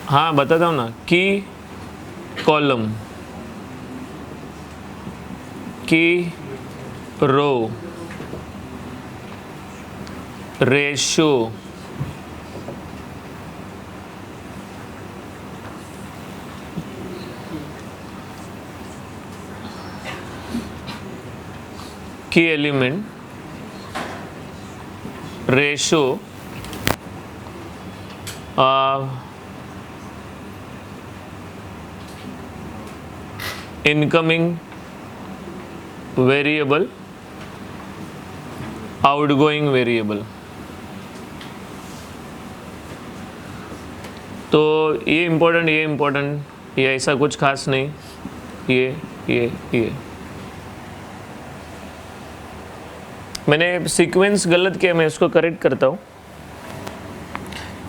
हाँ बताता हूँ ना। की कॉलम, की रो, रेशो, की element, ratio, incoming variable, outgoing variable. तो ये इम्पोर्टेंट, ये ऐसा कुछ खास नहीं। ये मैंने सीक्वेंस गलत किया, मैं इसको करेक्ट करता हूँ।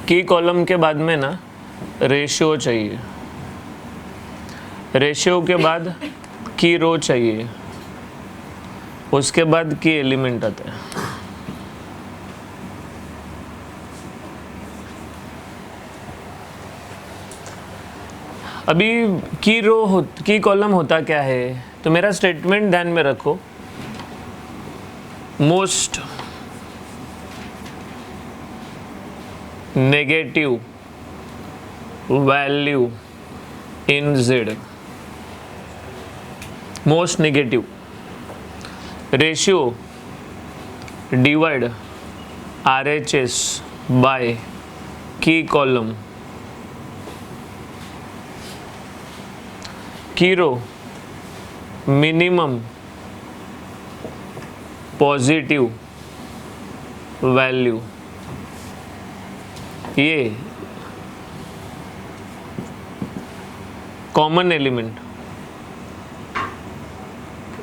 की कॉलम के बाद में ना रेशियो चाहिए, रेशियो के बाद की रो चाहिए, उसके बाद की एलिमेंट आता है। अभी की कॉलम होता क्या है, तो मेरा स्टेटमेंट ध्यान में रखो। Most negative value in Z, most negative. Ratio divide RHS by key column. Key row minimum positive value. ये कॉमन एलिमेंट,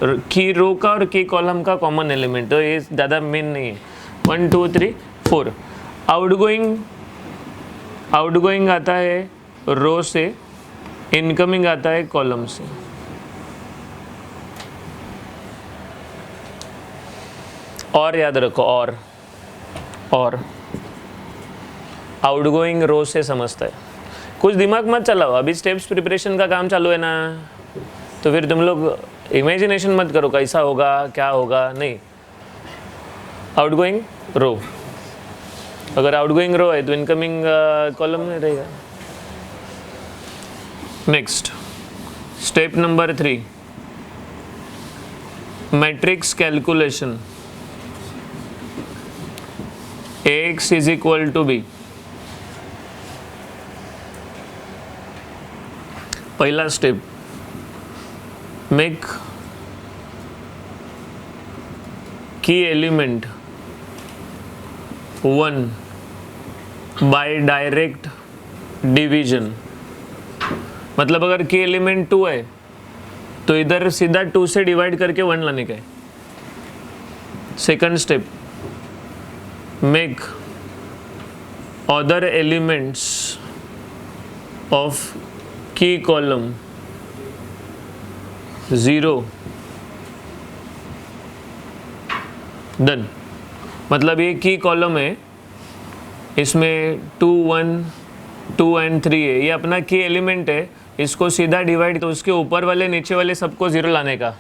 की रो का और की कॉलम का कॉमन एलिमेंट, तो ये ज़्यादा मेन नहीं है। 1 2 3 4। आउटगोइंग आता है रो से, इनकमिंग आता है कॉलम से, और याद रखो और आउटगोइंग रो से समझता है। कुछ दिमाग मत चलाओ, अभी स्टेप्स प्रिपरेशन का काम चालू है ना, तो फिर तुम लोग इमेजिनेशन मत करो कैसा होगा क्या होगा, नहीं। आउटगोइंग रो, अगर आउटगोइंग रो है तो इनकमिंग कॉलम में रहेगा। Next step number 3, matrix calculation. Ax is equal to b। पहला स्टेप, मेक की एलिमेंट 1 बाय डायरेक्ट डिवीजन। मतलब अगर की एलिमेंट 2 है तो इधर सीधा 2 से डिवाइड करके 1 लाने का है। Second step, make other elements of key column 0 done। मतलब ये की कॉलम है, इसमें 2 1 2 and 3 है, ये अपना की एलिमेंट है, इसको सीधा डिवाइड तो उसके ऊपर वाले नीचे वाले सबको 0 लाने का।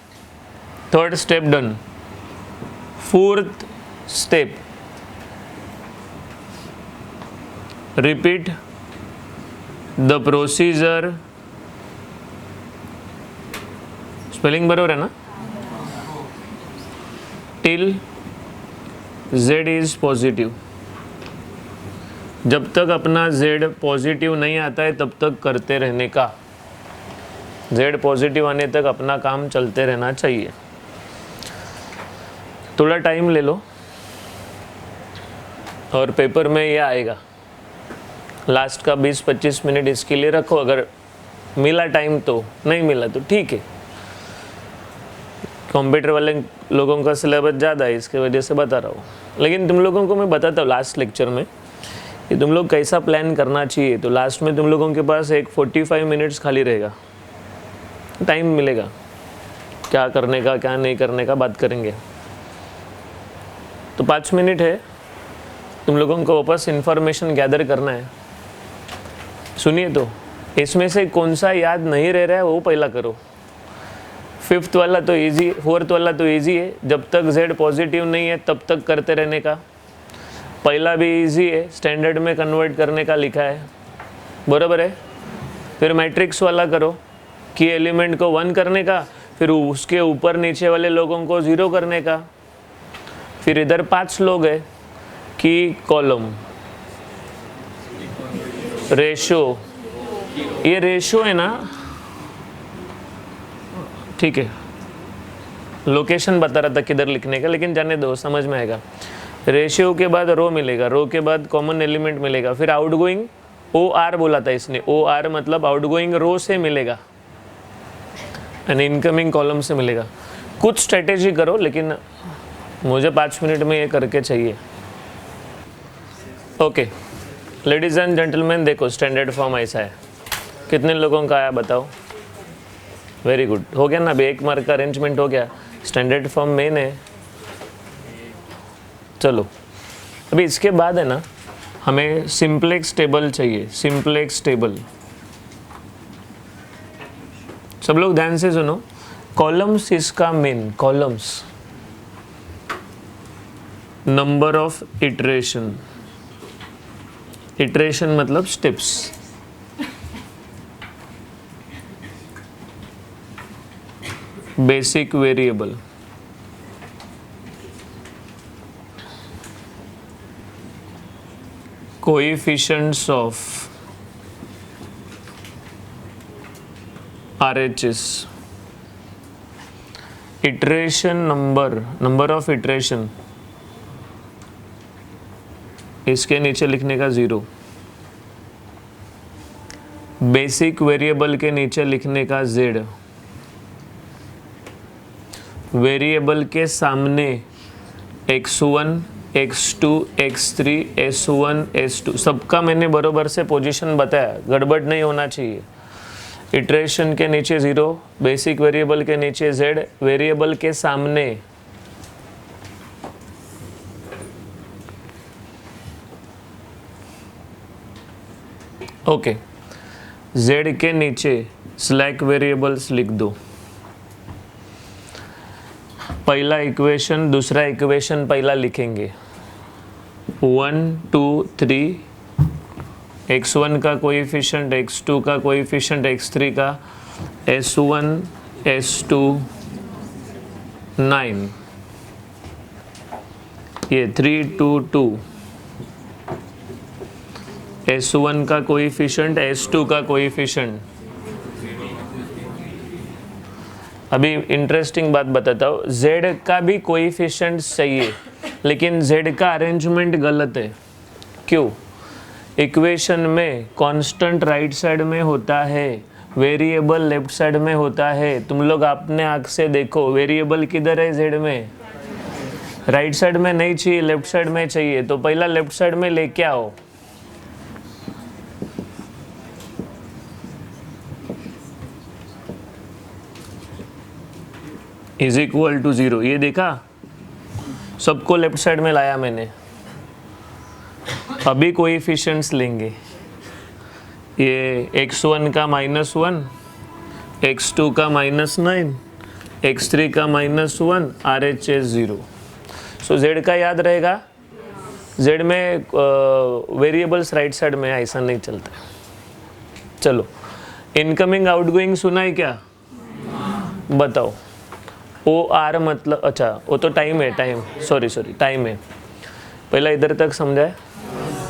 Third step done. Fourth step, repeat the procedure, spelling बरोबर है ना, till z is पॉजिटिव। जब तक अपना z पॉजिटिव नहीं आता है तब तक करते रहने का। z पॉजिटिव आने तक अपना काम चलते रहना चाहिए। थोड़ा टाइम ले लो और पेपर में ये आएगा। लास्ट का 20-25 मिनट इसके लिए रखो, अगर मिला टाइम तो, नहीं मिला तो ठीक है। कंप्यूटर वाले लोगों का सिलेबस ज़्यादा है, इसके वजह से बता रहा हूँ, लेकिन तुम लोगों को मैं बताता हूँ लास्ट लेक्चर में कि तुम लोग कैसा प्लान करना चाहिए। तो लास्ट में तुम लोगों के पास एक 45 मिनट्स खाली रहेगा, टाइम मिलेगा क्या करने का क्या नहीं करने का बात करेंगे। तो 5 मिनट है, तुम लोगों को वापस इंफॉर्मेशन गैदर करना है। सुनिए, तो इसमें से कौन सा याद नहीं रह रहा है वो पहला करो। 5th वाला तो इजी, 4th वाला तो इजी है, जब तक z पॉजिटिव नहीं है तब तक करते रहने का। पहला भी इजी है, स्टैंडर्ड में कन्वर्ट करने का लिखा है, बराबर है। फिर मैट्रिक्स वाला करो, की एलिमेंट को 1 करने का, फिर उसके ऊपर नीचे वाले लोगों को 0 करने का। फिर इधर 5 लोग है, की कॉलम, रेशो, ये रेशो है ना, ठीक है। लोकेशन बता रहा था किधर लिखने का, लेकिन जाने दो, समझ में आएगा। रेशियो के बाद रो मिलेगा, रो के बाद कॉमन एलिमेंट मिलेगा, फिर आउटगोइंग OR बोला था इसने, OR मतलब आउटगोइंग रो से मिलेगा एंड इनकमिंग कॉलम से मिलेगा। कुछ स्ट्रेटेजी करो, लेकिन मुझे 5 मिनट में ये करके चाहिए। ओके लेडीज एंड जेंटलमैन, देखो स्टैंडर्ड फॉर्म ऐसा है। कितने लोगों का आया बताओ? वेरी गुड, हो गया ना। अभी 1 मार्क का अरेंजमेंट हो गया। स्टैंडर्ड फॉर्म मेन है। चलो अभी इसके बाद है ना, हमें सिंप्लेक्स टेबल चाहिए। सिंप्लेक्स टेबल, सब लोग ध्यान से सुनो। कॉलम्स इसका main, columns number of iteration, iteration मतलब steps. Basic variable, coefficients of RHS, iteration number, number of iteration, इसके नीचे लिखने का 0। बेसिक वेरिएबल के नीचे लिखने का Z। वेरिएबल के सामने x1 x2 x3 s1 s2, सबका मैंने बरोबर से पोजीशन बताया, गड़बड़ नहीं होना चाहिए। इटरेशन के नीचे 0, बेसिक वेरिएबल के नीचे z, वेरिएबल के सामने ओके z के नीचे स्लैक वेरिएबल्स लिख दो। पहला इक्वेशन दूसरा इक्वेशन पहला लिखेंगे 1 2 3, x1 का कोएफिशिएंट, x2 का कोएफिशिएंट, x3 का, s1 s2 9, ये 3 2 2, s1 का कोएफिशिएंट, s2 का कोएफिशिएंट। अभी इंटरेस्टिंग बात बताता हूँ, z का भी कोएफिशिएंट चाहिए, लेकिन z का अरेंजमेंट गलत है। क्यों? इक्वेशन में कांस्टेंट राइट साइड में होता है, वेरिएबल लेफ्ट साइड में होता है। तुम लोग अपने आँख से देखो, वेरिएबल किधर है z में? राइट साइड में नहीं चाहिए, लेफ्ट साइड में चाहिए, तो पहला लेफ्ट साइड में लेके आओ। इज इक्वल टू 0, ये देखा, सबको लेफ्ट साइड में लाया मैंने। अभी कोएफिशिएंट्स लेंगे, ये x1 का -1, x2 का -9, x3 का -1, RHS 0। सो z का याद रहेगा, z में वेरिएबल्स राइट साइड में, ऐसा नहीं चलता। चलो, इनकमिंग आउटगोइंग सुना है क्या? बताओ। OR मतलब, अच्छा वो तो टाइम है, सॉरी टाइम है। पहला इधर तक समझाए,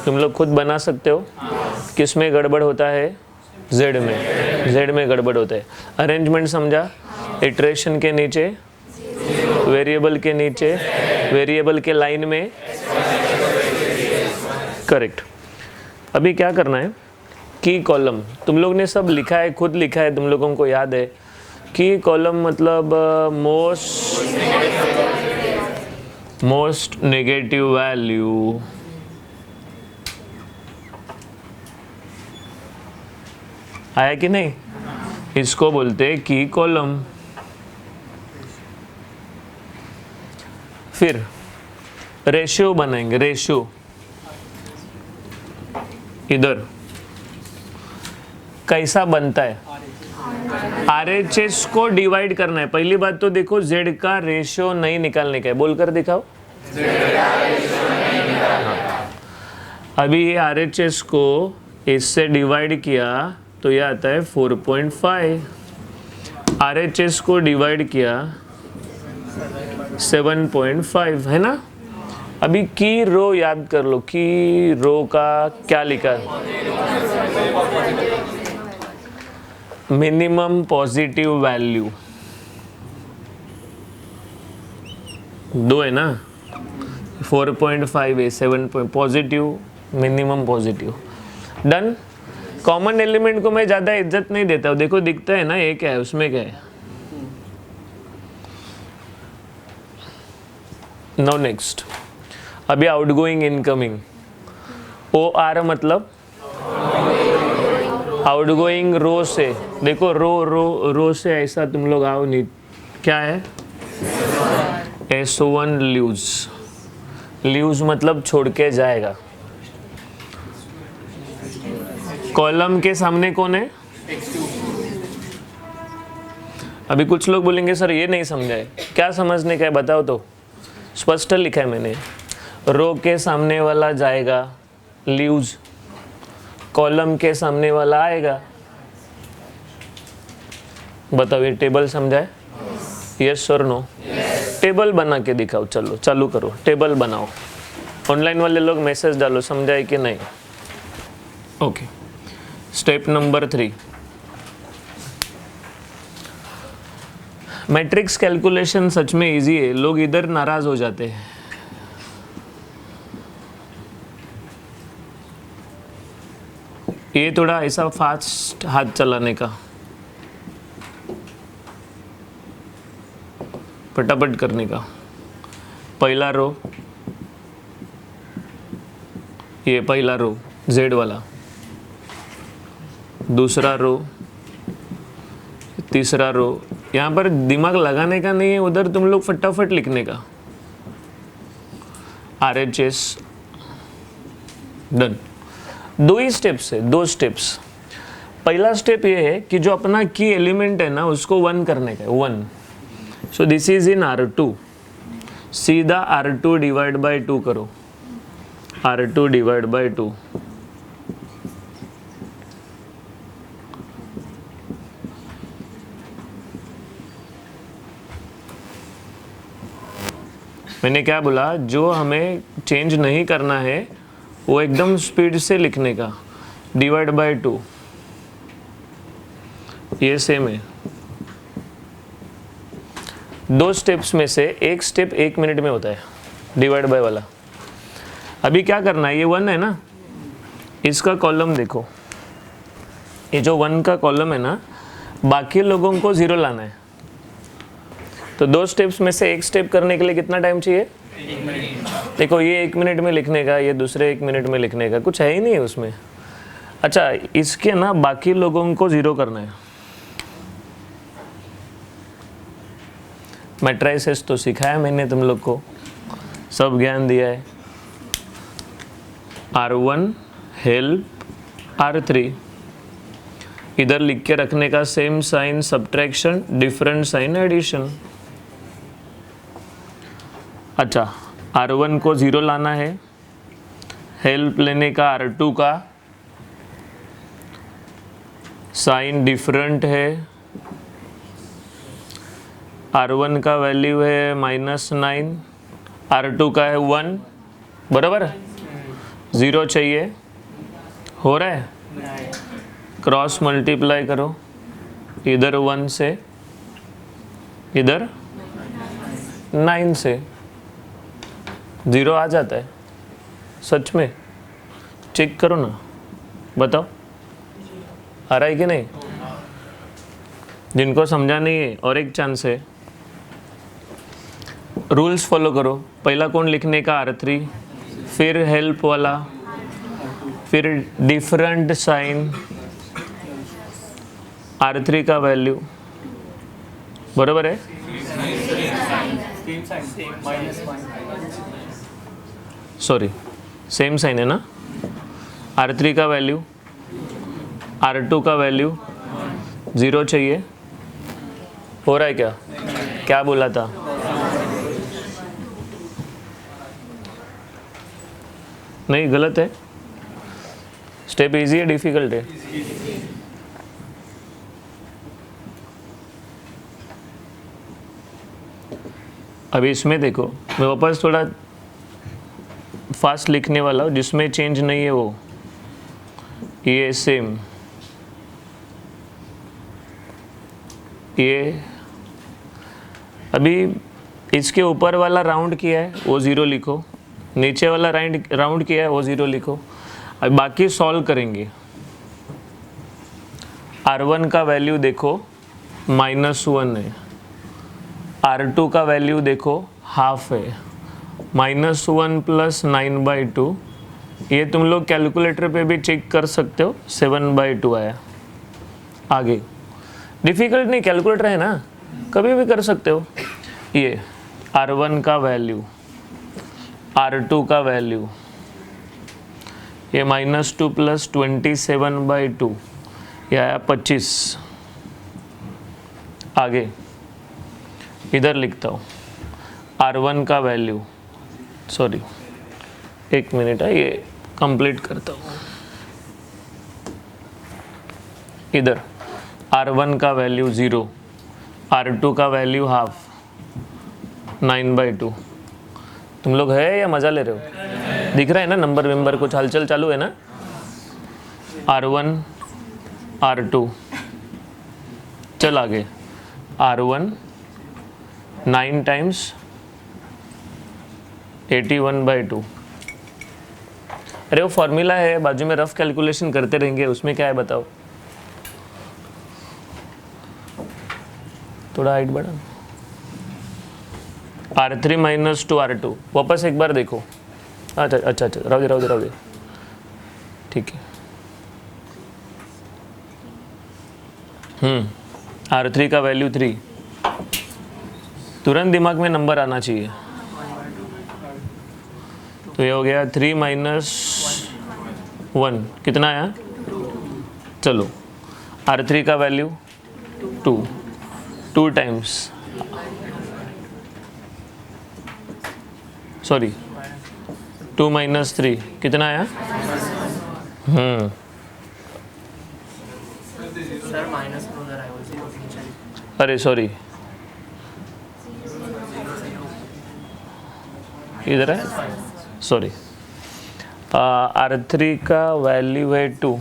तुम लोग खुद बना सकते हो। किस में गड़बड़ होता है? z में गड़बड़ होता है। अरेंजमेंट समझा? इटरेशन के नीचे, वेरिएबल के नीचे, वेरिएबल के लाइन में, करेक्ट। अभी क्या करना है? की कॉलम तुम लोग ने सब लिखा है, खुद लिखा है, तुम लोगों को याद है। की कॉलम मतलब मोस्ट नेगेटिव वैल्यू, आया कि नहीं? इसको बोलते हैं की कॉलम। फिर रेशियो बनाएंगे, रेशियो इधर कैसा बनता है? RHS को डिवाइड करना है। पहली बात तो देखो, z का रेशियो नहीं निकालने का है, बोलकर दिखाओ। अभी ये RHS को इससे डिवाइड किया तो ये आता है 4.5, RHS को डिवाइड किया 7.5, है ना? अभी की रो याद कर लो, की रो का क्या लिखा है? मिनिमम पॉजिटिव वैल्यू 2 है ना, 4.5 है, 7 positive, minimum positive. Done. Common element को मैं ज़्यादा इज्जत नहीं देता हूँ, देखो दिखता है ना, ये क्या है, उसमें क्या है। नाउ नेक्स्ट, अभी आउटगोइंग इनकमिंग। OR मतलब आउटगोइंग रो से, देखो रो से ऐसा तुम लोग आओ, नहीं क्या है? S1 लीव्स मतलब छोड़ के जाएगा। कॉलम के सामने कौन है? अभी कुछ लोग बोलेंगे सर ये नहीं समझा है, क्या समझने का है बताओ तो। स्पष्ट लिखा है मैंने, रो के सामने वाला जाएगा, लीव्स, कॉलम के सामने वाला आएगा। बताओ ये टेबल समझाए? यस और नो? टेबल बना के दिखाओ, चलो चालू करो, टेबल बनाओ। ऑनलाइन वाले लोग मैसेज डालो, समझाए कि नहीं? Okay, step number 3, matrix calculation सच में इजी है, लोग इधर नाराज हो जाते हैं। ये थोड़ा ऐसा फास्ट हाथ चलाने का, फटाफट करने का। पहला रो, ये पहला रो Z वाला, दूसरा रो तीसरा रो, यहाँ पर दिमाग लगाने का नहीं है, उधर तुम लोग फटाफट लिखने का। RHS done. दो ही स्टेप्स है, दो स्टेप्स। पहला स्टेप ये है कि जो अपना की एलिमेंट है ना उसको 1 करने का है, 1। सो दिस इज इन R2, सीधा R2 डिवाइड बाय 2 करो, R2 डिवाइड बाय 2। मैंने क्या बोला, जो हमें चेंज नहीं करना है वो एकदम स्पीड से लिखने का, डिवाइड बाय 2। ये सेम है। दो स्टेप्स में से एक स्टेप 1 मिनट में होता है, डिवाइड बाय वाला। अभी क्या करना है, ये 1 है ना, इसका कॉलम देखो, ये जो 1 का कॉलम है ना, बाकी लोगों को 0 लाना है। तो दो स्टेप्स में से एक स्टेप करने के लिए कितना टाइम चाहिए? 1 मिनट। देखो ये 1 मिनट में लिखने का, ये दूसरे 1 मिनट में लिखने का, कुछ है ही नहीं है उसमें। अच्छा, इसके ना बाकी लोगों को 0 करना है। मैट्राइसेस तो सिखाया मैंने तुम लोग को, सब ज्ञान दिया है। R1 हेल्प R3, इधर लिख के रखने का same sign subtraction, different sign addition. अच्छा, R1 को 0 लाना है, हेल्प लेने का R2 का, साइन डिफरेंट है, R1 का वैल्यू है -9, R2 का है 1, बराबर। 0 चाहिए, हो रहा है, क्रॉस मल्टीप्लाई करो, इधर 1 से, इधर 9 से, 0 आ जाता है। सच में चेक करो ना, बताओ आ रहा है कि नहीं। जिनको समझा नहीं है और एक चांस है, रूल्स फॉलो करो। पहला कौन लिखने का? R3, फिर हेल्प वाला, फिर डिफरेंट साइन, R3 का वैल्यू, बराबर है। सॉरी, सेम साइन है ना। R3 का वैल्यू, R2 का वैल्यू 0 चाहिए। हो रहा है क्या? क्या बोला था? नहीं, गलत है। स्टेप इजी है, डिफिकल्ट है? अभी इसमें देखो, मैं वापस थोड़ा फास्ट लिखने वाला हूँ, जिसमें चेंज नहीं है वो, ये सेम, ये अभी इसके ऊपर वाला राउंड किया है वो 0 लिखो, नीचे वाला राउंड किया है वो 0 लिखो। अब बाकी सॉल्व करेंगे। R1 का वैल्यू देखो -1 है, R2 का वैल्यू देखो हाफ है, -1 + 9/2। ये तुम लोग कैलकुलेटर पे भी चेक कर सकते हो, 7/2 आया। आगे डिफिकल्ट नहीं, कैलकुलेटर है ना, कभी भी कर सकते हो। ये R1 का वैल्यू, R2 का वैल्यू, ये -2 + 27/2, ये आया 25। आगे इधर लिखता हूँ, R1 का वैल्यू, सॉरी 1 मिनट है, ये कंप्लीट करता हूँ। इधर R1 का वैल्यू 0, R2 का वैल्यू हाफ, 9/2। तुम लोग है या मज़ा ले रहे हो? दिख रहा है ना नंबर कुछ हलचल चालू है ना। R1 R2, चल आगे, R1 9 टाइम्स 81/2। अरे वो फॉर्मूला है, बाजू में रफ कैलकुलेशन करते रहेंगे, उसमें क्या है बताओ। थोड़ा हाइट बढ़ा, R3 - 2 R2, वापस एक बार देखो। अच्छा अच्छा अच्छा, रहो दे, ठीक है। R3 का वैल्यू 3, तुरंत दिमाग में नंबर आना चाहिए। तो ये हो गया 3 माइनस 1, कितना आया? चलो R3 का वैल्यू 2 टाइम्स, सॉरी 2 माइनस 3 कितना आया? सर माइनस में उधर आया, वो 0 नीचे। अरे सॉरी, इधर है, सॉरी। R3 का वैल्यू है 2,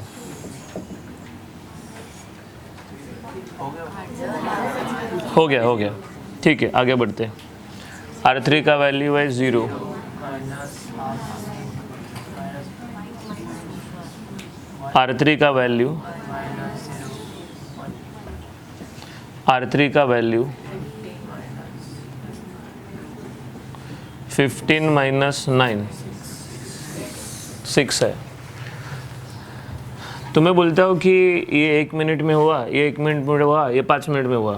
हो गया, ठीक है, आगे बढ़ते हैं। R3 का वैल्यू है 0, R3 का वैल्यू, R3 का वैल्यू 15 माइनस 9, 6 है। तो मैं बोलता हूँ कि ये 1 मिनट में हुआ, ये 1 मिनट में हुआ, ये 5 मिनट में हुआ,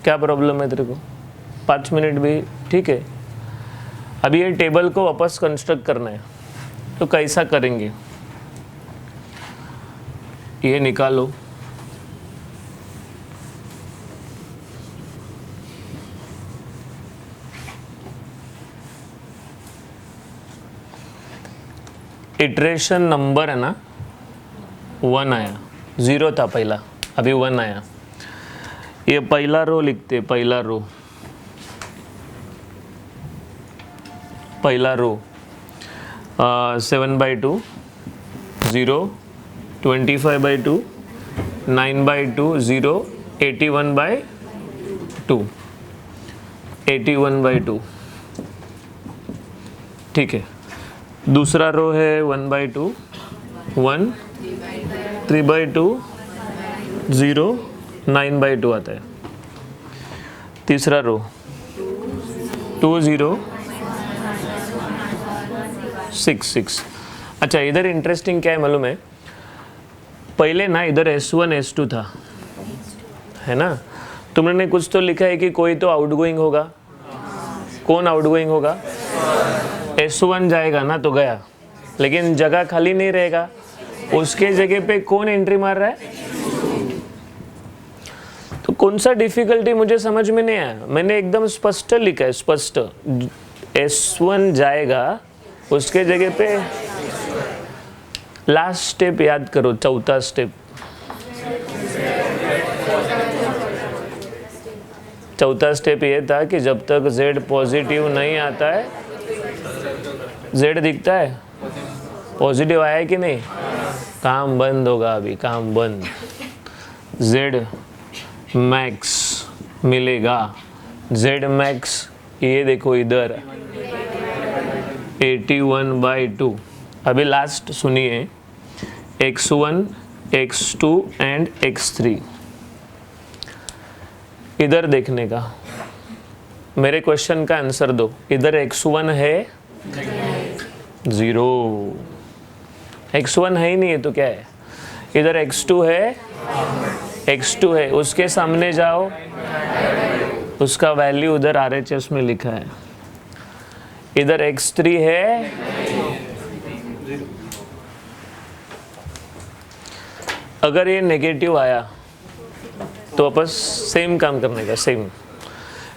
क्या प्रॉब्लम है तेरे को? 5 मिनट भी ठीक है। अभी ये टेबल को वापस कंस्ट्रक्ट करना है, तो कैसा करेंगे? ये निकालो, इटरेशन नंबर है ना 1 आया, 0 था पहला, अभी 1 आया। ये पहला रो लिखते, पहला रो 7/2, 0, 25/2, 9/2, 0, 81/2, 81/2, ठीक है। दूसरा रो है 1/2, 1, 3/2, 0, 9/2 आता है। तीसरा रो 2, 0, 6। अच्छा, इधर इंटरेस्टिंग क्या है मालूम है? पहले ना इधर S1 S2 था, है ना? तुमने कुछ तो लिखा है कि कोई तो आउटगोइंग होगा। कौन आउटगोइंग होगा? S1 जाएगा ना तो गया, लेकिन जगह खाली नहीं रहेगा, उसके जगह पे कौन एंट्री मार रहा है? तो कौन सा डिफिकल्टी मुझे समझ में नहीं आया। मैंने एकदम स्पष्ट लिखा है, स्पष्ट। S1 जाएगा, उसके जगह पे लास्ट स्टेप याद करो, चौथा स्टेप। चौथा स्टेप ये था कि जब तक Z पॉजिटिव नहीं आता है, Z दिखता है, पॉजिटिव आया है कि नहीं, काम बंद होगा, अभी काम बंद। Z मैक्स मिलेगा, Z मैक्स ये देखो इधर 81/2। अभी लास्ट सुनिए, x1, x2 एंड x3। इधर देखने का, मेरे क्वेश्चन का आंसर दो। इधर x1 है 0, x1 है ही नहीं है तो क्या है? इधर x2 है, उसके सामने जाओ, उसका वैल्यू उधर RHS में लिखा है। इधर x3 है, अगर ये नेगेटिव आया तो वापस सेम काम करने का, सेम।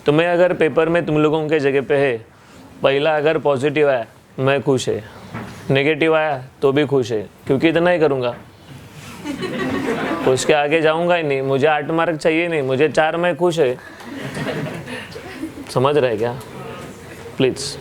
तो मैं अगर पेपर में तुम लोगों के जगह पे है, पहला अगर पॉजिटिव आया मैं खुश है, नेगेटिव आया तो भी खुश है, क्योंकि इतना ही करूँगा, उसके आगे जाऊँगा ही नहीं। मुझे 8 मार्क चाहिए नहीं, मुझे 4 में खुश है। समझ रहे क्या? Please.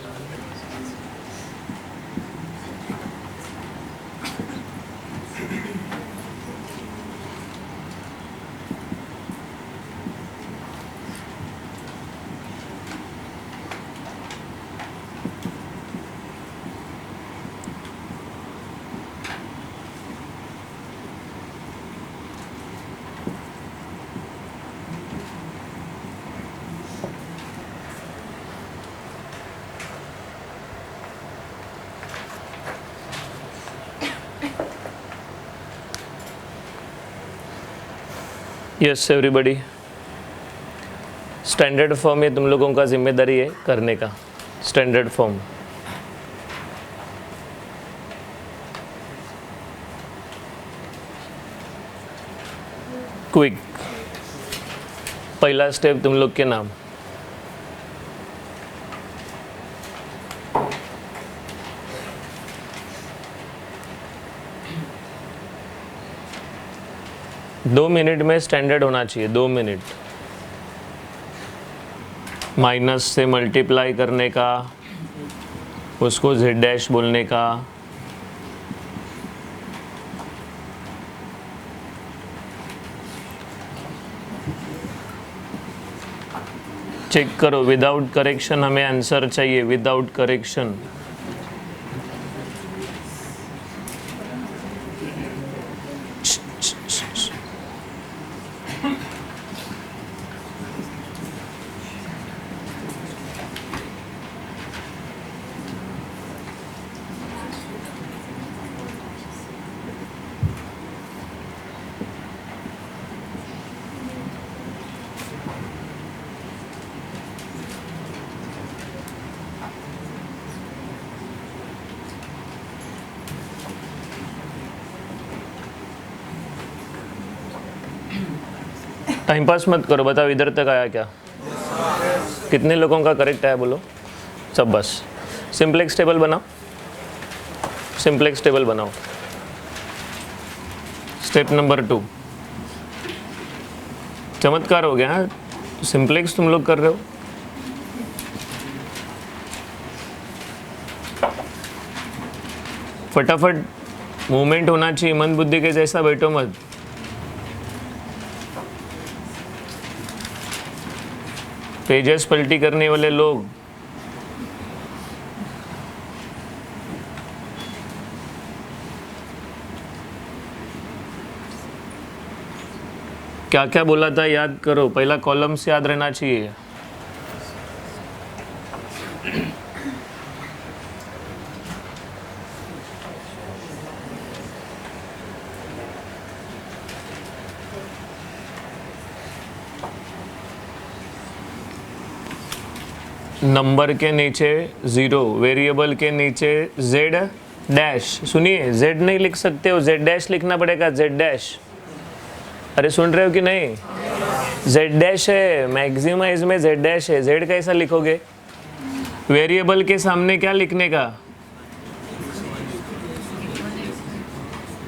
Yes everybody, standard form ये तुम लोगों का जिम्मेदारी है करने का। स्टैंडर्ड फॉर्म क्विक, पहला स्टेप तुम लोग के नाम। दो मिनट में स्टैंडर्ड होना चाहिए, 2 मिनट। माइनस से मल्टीप्लाई करने का, उसको z डैश बोलने का, चेक करो विदाउट करेक्शन, हमें आंसर चाहिए विदाउट करेक्शन। टाइम पास मत करो, बताओ इधर तक आया क्या? कितने लोगों का करेक्ट आया बोलो सब? बस सिंपलेक्स टेबल बनाओ, सिंपलेक्स टेबल बनाओ। स्टेप नंबर 2, चमत्कार हो गया। हाँ, सिंपलेक्स तुम लोग कर रहे हो। फटाफट मूवमेंट होना चाहिए, मंद बुद्धि के जैसा बैठो मत। पेजेस पलटी करने वाले लोग, क्या क्या बोला था याद करो, पहला कॉलम्स याद रहना चाहिए। नंबर के नीचे 0, वेरिएबल के नीचे z डैश। सुनिए, z नहीं लिख सकते हो, z डैश लिखना पड़ेगा, z डैश। अरे सुन रहे हो कि नहीं? z डैश है, मैक्सिमाइज में z डैश है, z कैसा लिखोगे? वेरिएबल के सामने क्या लिखने का?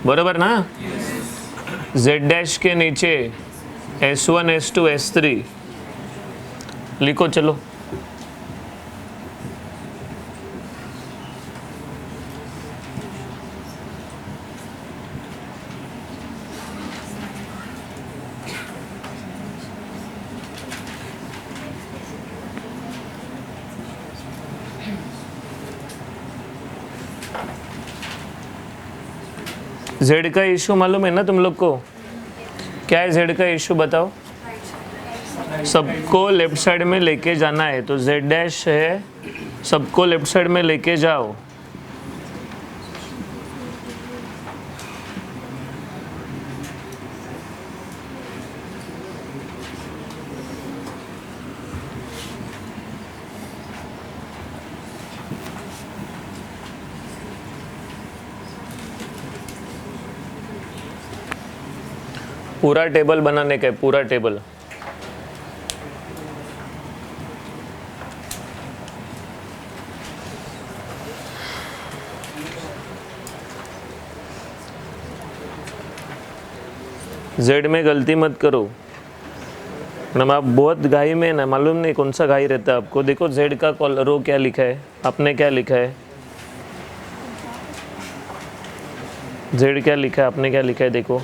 बराबर ना? z डैश के नीचे s1 s2 s3 लिखो। चलो z का इशू मालूम है ना तुम लोग को? क्या है z का इशू बताओ? सबको लेफ्ट साइड में लेके जाना है, तो z डैश है, सबको लेफ्ट साइड में लेके जाओ। पूरा टेबल बनाने का है, पूरा टेबल। जेड में गलती मत करो ना, आप बहुत घाई में ना, मालूम नहीं कौन सा घाई रहता है आपको। देखो जेड का रो क्या लिखा है, आपने क्या लिखा है? जेड क्या लिखा है, आपने क्या लिखा है? देखो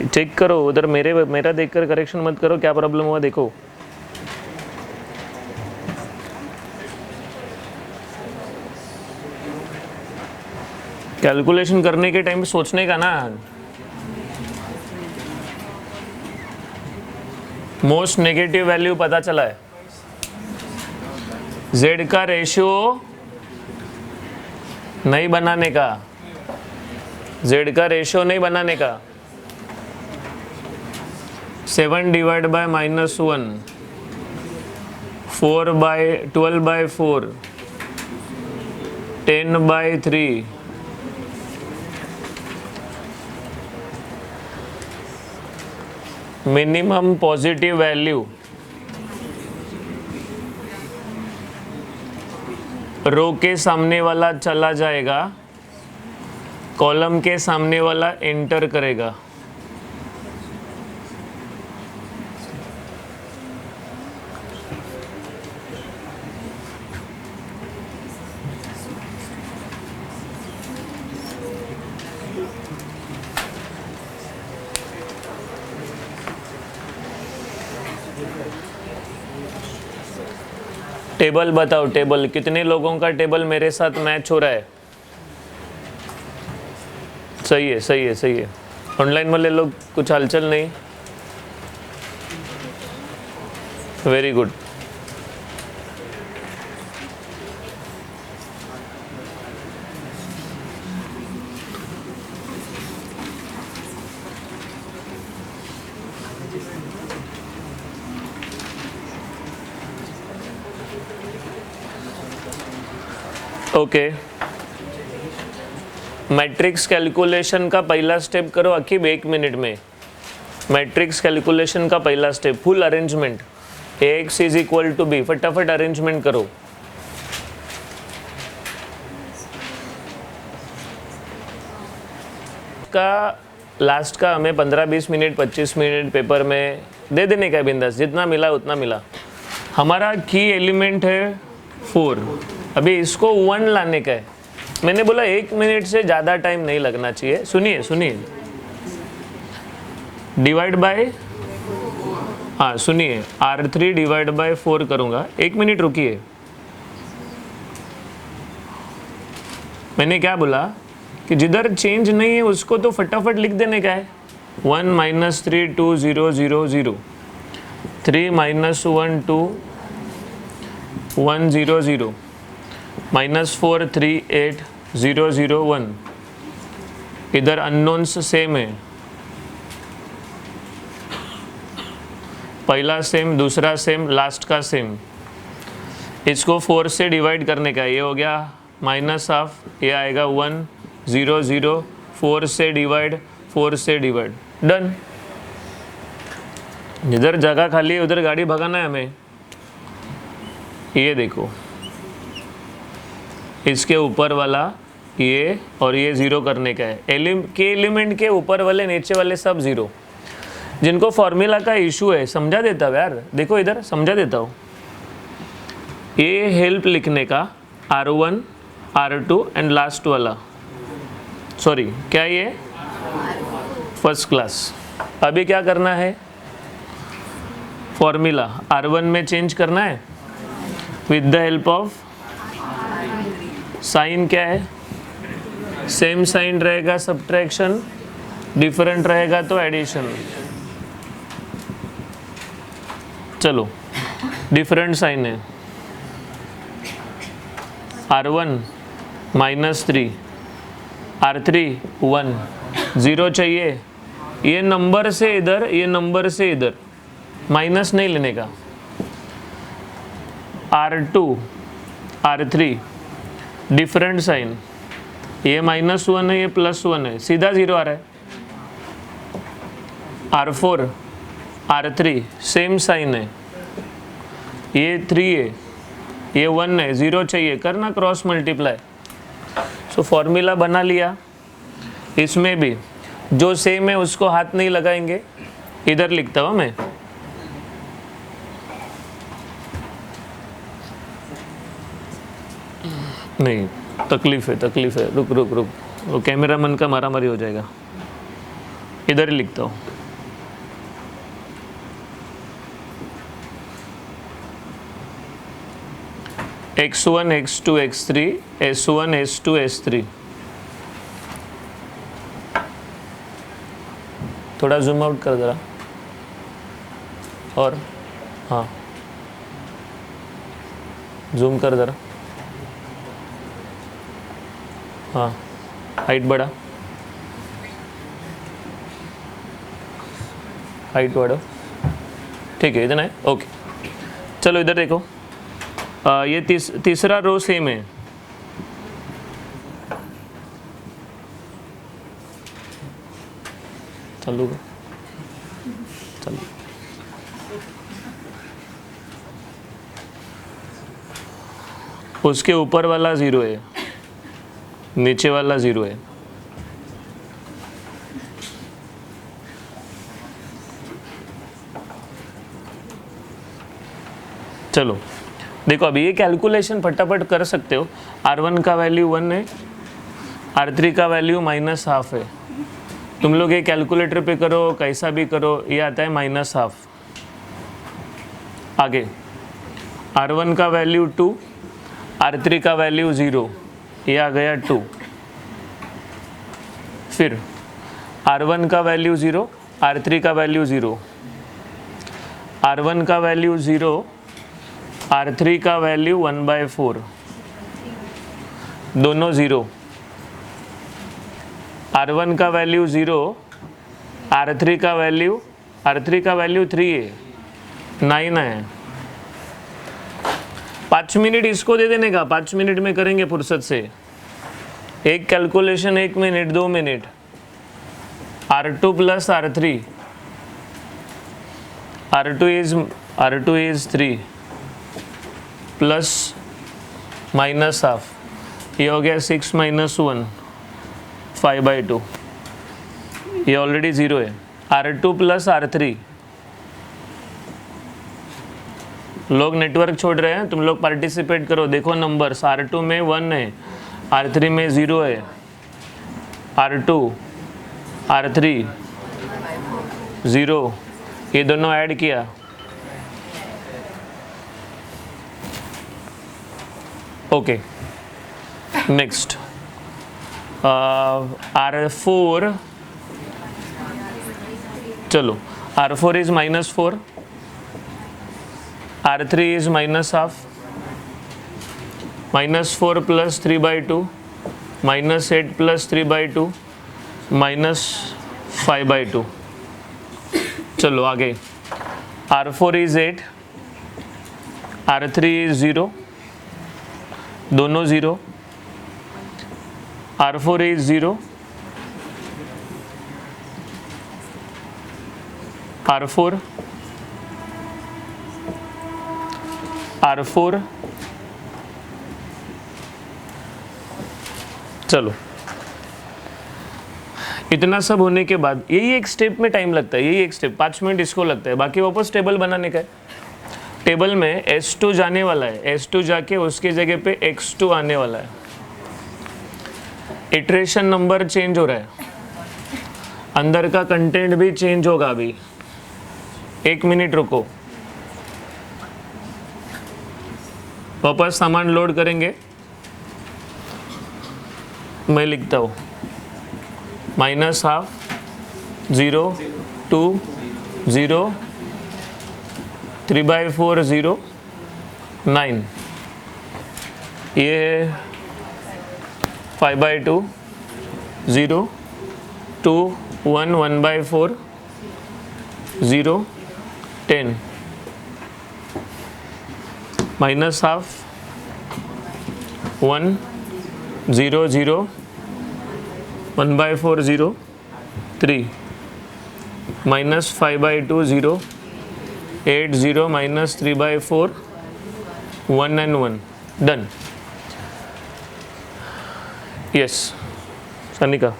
चेक करो उधर, मेरा देखकर करेक्शन मत करो। क्या प्रॉब्लम हुआ देखो। कैलकुलेशन करने के टाइम सोचने का ना। मोस्ट नेगेटिव वैल्यू पता चला है, जेड का रेशियो नहीं बनाने का, जेड का रेशियो नहीं बनाने का। 7 divide by -1, 12/4, 10/3, minimum positive value row के सामने वाला चला जाएगा, कॉलम के सामने वाला एंटर करेगा। टेबल बताओ, टेबल कितने लोगों का टेबल मेरे साथ मैच हो रहा है? सही है, सही है, सही है। ऑनलाइन वाले लोग कुछ हलचल नहीं? Very good. Okay, matrix calculation का पहला स्टेप करो अकीब 1 मिनट में। मैट्रिक्स कैलकुलेशन का पहला step, full arrangement, Ax is equal to b, फटाफट अरेंजमेंट करो। का लास्ट का हमें 15-20 मिनट 25 मिनट पेपर में दे देने का बिंदास, जितना मिला उतना मिला। हमारा की एलिमेंट है 4, अभी इसको 1 लाने का है। मैंने बोला 1 मिनट से ज़्यादा टाइम नहीं लगना चाहिए। सुनिए सुनिए, डिवाइड बाय, हाँ सुनिए, R3 डिवाइड बाय 4 करूँगा। 1 मिनट रुकिए, मैंने क्या बोला कि जिधर चेंज नहीं है उसको तो फटाफट लिख देने का है। 1 - 3 2 0 0 0, 3 - 1 2 1 0 0, -4 3 8 0 0 1। इधर अननोन्स सेम है, पहला सेम, दूसरा सेम, लास्ट का सेम। इसको 4 से डिवाइड करने का, ये हो गया -12, ये आएगा 1 0 0, 4 से डिवाइड, 4 से डिवाइड, डन। जिधर जगह खाली है उधर गाड़ी भगाना है हमें। ये देखो, इसके ऊपर वाला ये और ये 0 करने का है। के एलिमेंट के ऊपर वाले नीचे वाले सब 0। जिनको फॉर्मूला का इशू है समझा देता हूँ यार, देखो इधर समझा देता हूँ। ये हेल्प लिखने का, R1 R2 एंड लास्ट वाला, सॉरी क्या ये फर्स्ट क्लास। अभी क्या करना है, फॉर्मूला R1 में चेंज करना है with the help of sine. क्या है, सेम साइन रहेगा सब्ट्रैक्शन, डिफरेंट रहेगा तो एडिशन। चलो डिफरेंट साइन है, R1 -3, R3 1, 0 चाहिए। ये नंबर से इधर, ये नंबर से इधर, माइनस नहीं लेने का। R2 R3 डिफरेंट साइन, ये -1 है, ये +1 है, सीधा 0 आ रहा है। R4 R3 सेम साइन है, ये 3 है, ये 1 है, 0 चाहिए, करना क्रॉस मल्टीप्लाई। सो फॉर्मूला बना लिया। इसमें भी जो सेम है उसको हाथ नहीं लगाएंगे, इधर लिखता हूँ मैं। नहीं, तकलीफ है, तकलीफ है, रुक रुक रुक, वो कैमरा मैन का मारामारी हो जाएगा। इधर ही लिखता हूँ। x1 x2 x3 s1 s2 s3। थोड़ा जूम आउट कर जरा, और हाँ जूम कर जरा, हाँ हाइट बढ़ा, हाइट बढ़ो। ठीक है, इतना है, ओके। चलो इधर देखो, ये तीसरा रो सेम है। चलो चलो, उसके ऊपर वाला 0 है, नीचे वाला 0 है। चलो देखो, अभी ये कैलकुलेशन फटाफट कर सकते हो। R1 का वैल्यू 1 है, R3 का वैल्यू -½ है। तुम लोग ये कैलकुलेटर पे करो, कैसा भी करो, ये आता है -½ आगे R1 का वैल्यू 2, R3 का वैल्यू 0, ये आ गया 2। फिर R1 का वैल्यू 0, R3 का वैल्यू 0, R1 का वैल्यू 0, R3 का वैल्यू 1/4, दोनों 0। R1 का वैल्यू 0, R3 का वैल्यू 3 है, 9 है। 5 मिनट इसको दे देने का, 5 मिनट में करेंगे फुर्सत से। एक calculation 1 minute, 2 minute. R2 plus R3, R2 is 3 plus -½ ये हो गया 6 - 1, 5/2, ये ऑलरेडी 0 है। R2 प्लस R3, लोग नेटवर्क छोड़ रहे हैं, तुम लोग पार्टिसिपेट करो। देखो नंबर्स, R2 में 1 है, R3 में 0 है, R2 R3 0, ये दोनों ऐड किया, ओके। नेक्स्ट R4, चलो R4 is -4, R3 is -½ -4 plus 3/2, -8 plus 3/2, -5/2। चलो आगे, R4 इज 8, R3 इज 0, दोनों 0, R4 इज 0, R4 चलो इतना सब होने के बाद यही एक स्टेप में टाइम लगता है, यही एक स्टेप 5 मिनट इसको लगता है। बाकी वापस टेबल बनाने का है। टेबल में S2 जाने वाला है, S2 जाके उसके जगह पे X2 आने वाला है। इटरेशन नंबर चेंज हो रहा है, अंदर का कंटेंट भी चेंज होगा। अभी 1 मिनट रुको, वापस सामान लोड करेंगे। मैं लिखता हूँ -½ 0 2 0 3/4 0 9, ये 5/2 0 2 1 1/4 0 10 -½ 1 0 0 1/4 0 3 -5/2 0 8 0 -3/4 1 and 1 डन। यस सनिका,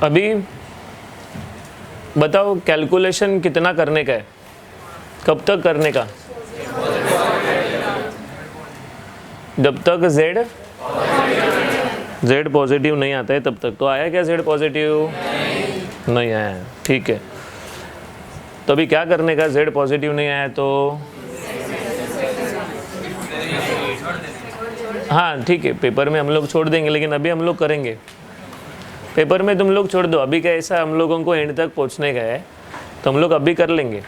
अभी बताओ कैलकुलेशन कितना करने का है, कब तक करने का? जब तक Z पॉजिटिव नहीं आता है तब तक। तो आया क्या Z पॉजिटिव? नहीं आया, ठीक है। तो अभी क्या करने का? Z पॉजिटिव नहीं आया तो हाँ ठीक है, पेपर में हम लोग छोड़ देंगे, लेकिन अभी हम लोग करेंगे। पेपर में तुम लोग छोड़ दो, अभी क्या ऐसा हम लोगों को एंड तक पहुंचने का है, तो हम लोग अभी कर लेंगे।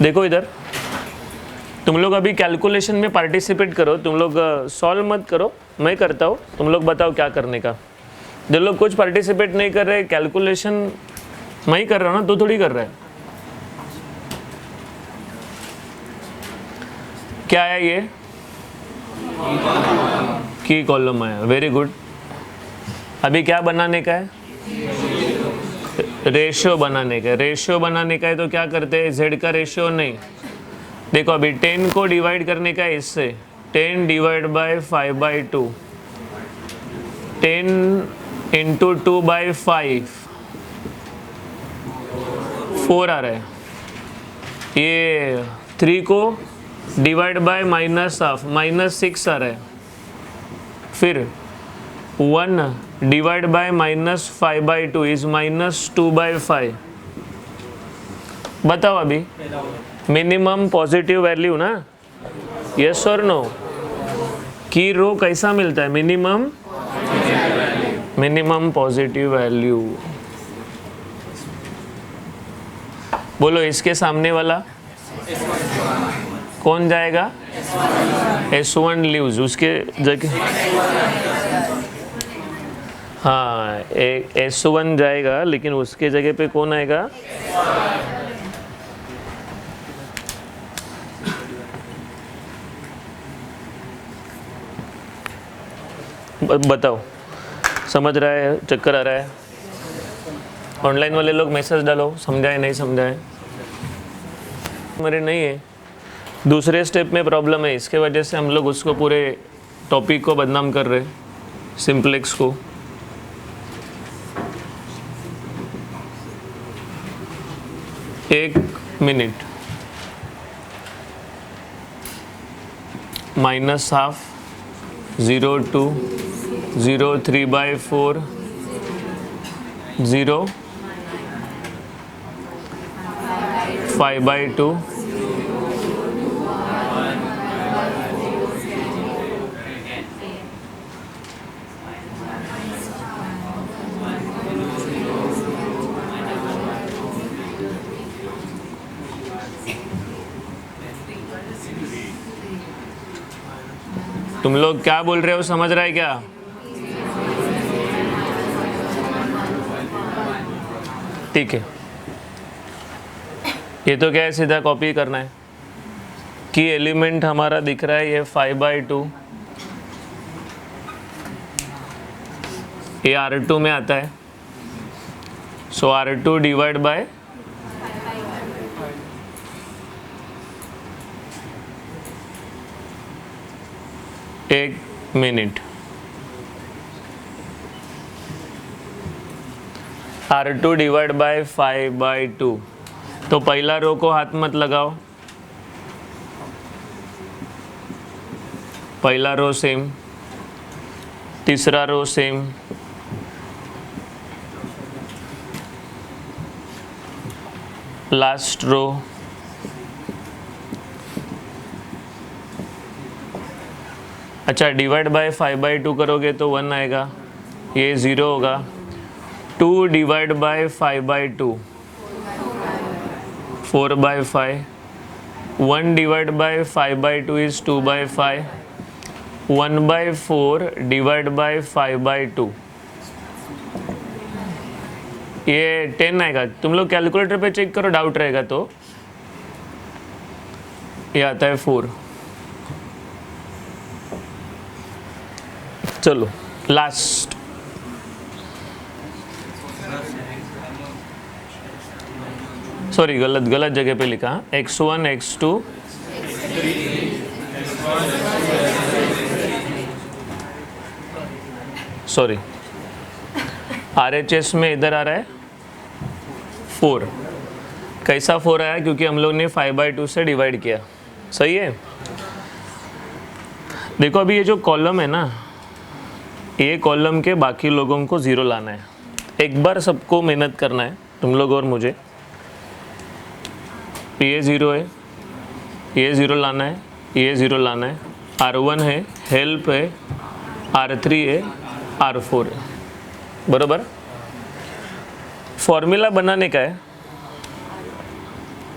देखो इधर, तुम लोग अभी कैलकुलेशन में पार्टिसिपेट करो। तुम लोग सॉल्व मत करो, मैं करता हूँ, तुम लोग बताओ क्या करने का। जो लोग कुछ पार्टिसिपेट नहीं कर रहे, कैलकुलेशन मैं ही कर रहा हूँ ना, तू थोड़ी कर रहा है। क्या आया ये? की कॉलम आया, वेरी गुड। अभी क्या बनाने का है? रेशियो बनाने का है। रेशियो बनाने का है तो क्या करते हैं, z का रेशियो नहीं, देखो अभी 10 को डिवाइड करने का है इससे, 10 डिवाइड बाय 5/2, 10 इंटू 2/5, 4 आ रहा है। ये 3 को डिवाइड बाय -हाफ, -6 आ रहा है। फिर 1 डिवाइड बाय -5/2 इज -2/5। बताओ अभी मिनिमम पॉजिटिव वैल्यू ना, यस और नो? की रो कैसा मिलता है? Minimum positive value. बोलो इसके सामने वाला कौन जाएगा? S1 लीव्स, उसके जगह हाँ एक S1 जाएगा, लेकिन उसके जगह पे कौन आएगा? बताओ, समझ रहा है? चक्कर आ रहा है? ऑनलाइन वाले लोग मैसेज डालो, समझाए नहीं समझाए? मेरे नहीं है, दूसरे स्टेप में प्रॉब्लम है, इसके वजह से हम लोग उसको पूरे टॉपिक को बदनाम कर रहे, सिंप्लेक्स को। एक मिनट, -हाफ, 0 2 0 3/4 0 5/2 तुम लोग क्या बोल रहे हो, समझ रहा है क्या? ठीक है, ये तो क्या है, सीधा कॉपी करना है। की एलिमेंट हमारा दिख रहा है ये 5/2, ये R2 में आता है, सो R2 डिवाइड बाय एक मिनट, R2 डिवाइड बाय 5/2। तो पहला रो को हाथ मत लगाओ, पहला रो सेम, तीसरा रो सेम, लास्ट रो, अच्छा डिवाइड बाय 5/2 करोगे तो 1 आएगा, ये 0 होगा। 2 divide by 5/2 4/5, 1 divide by 5/2 is 2/5, 1/4 divide by 5/2 ये 10 आएगा। तुम लोग कैलकुलेटर पे चेक करो, डाउट रहेगा तो। ये आता है 4। चलो लास्ट, सॉरी गलत जगह पे लिखा, x1 x2 सॉरी RHS में इधर आ रहा है 4। कैसा 4 आया? क्योंकि हम लोग ने 5/2 से डिवाइड किया, सही है। देखो अभी ये जो कॉलम है ना, ये कॉलम के बाकी लोगों को 0 लाना है। एक बार सबको मेहनत करना है, तुम लोग और मुझे। ये 0 है, ये 0 लाना है, ये 0 लाना है, R1 है, हेल्प है, R3 है, R4 है, बराबर। फॉर्मूला बनाने का है,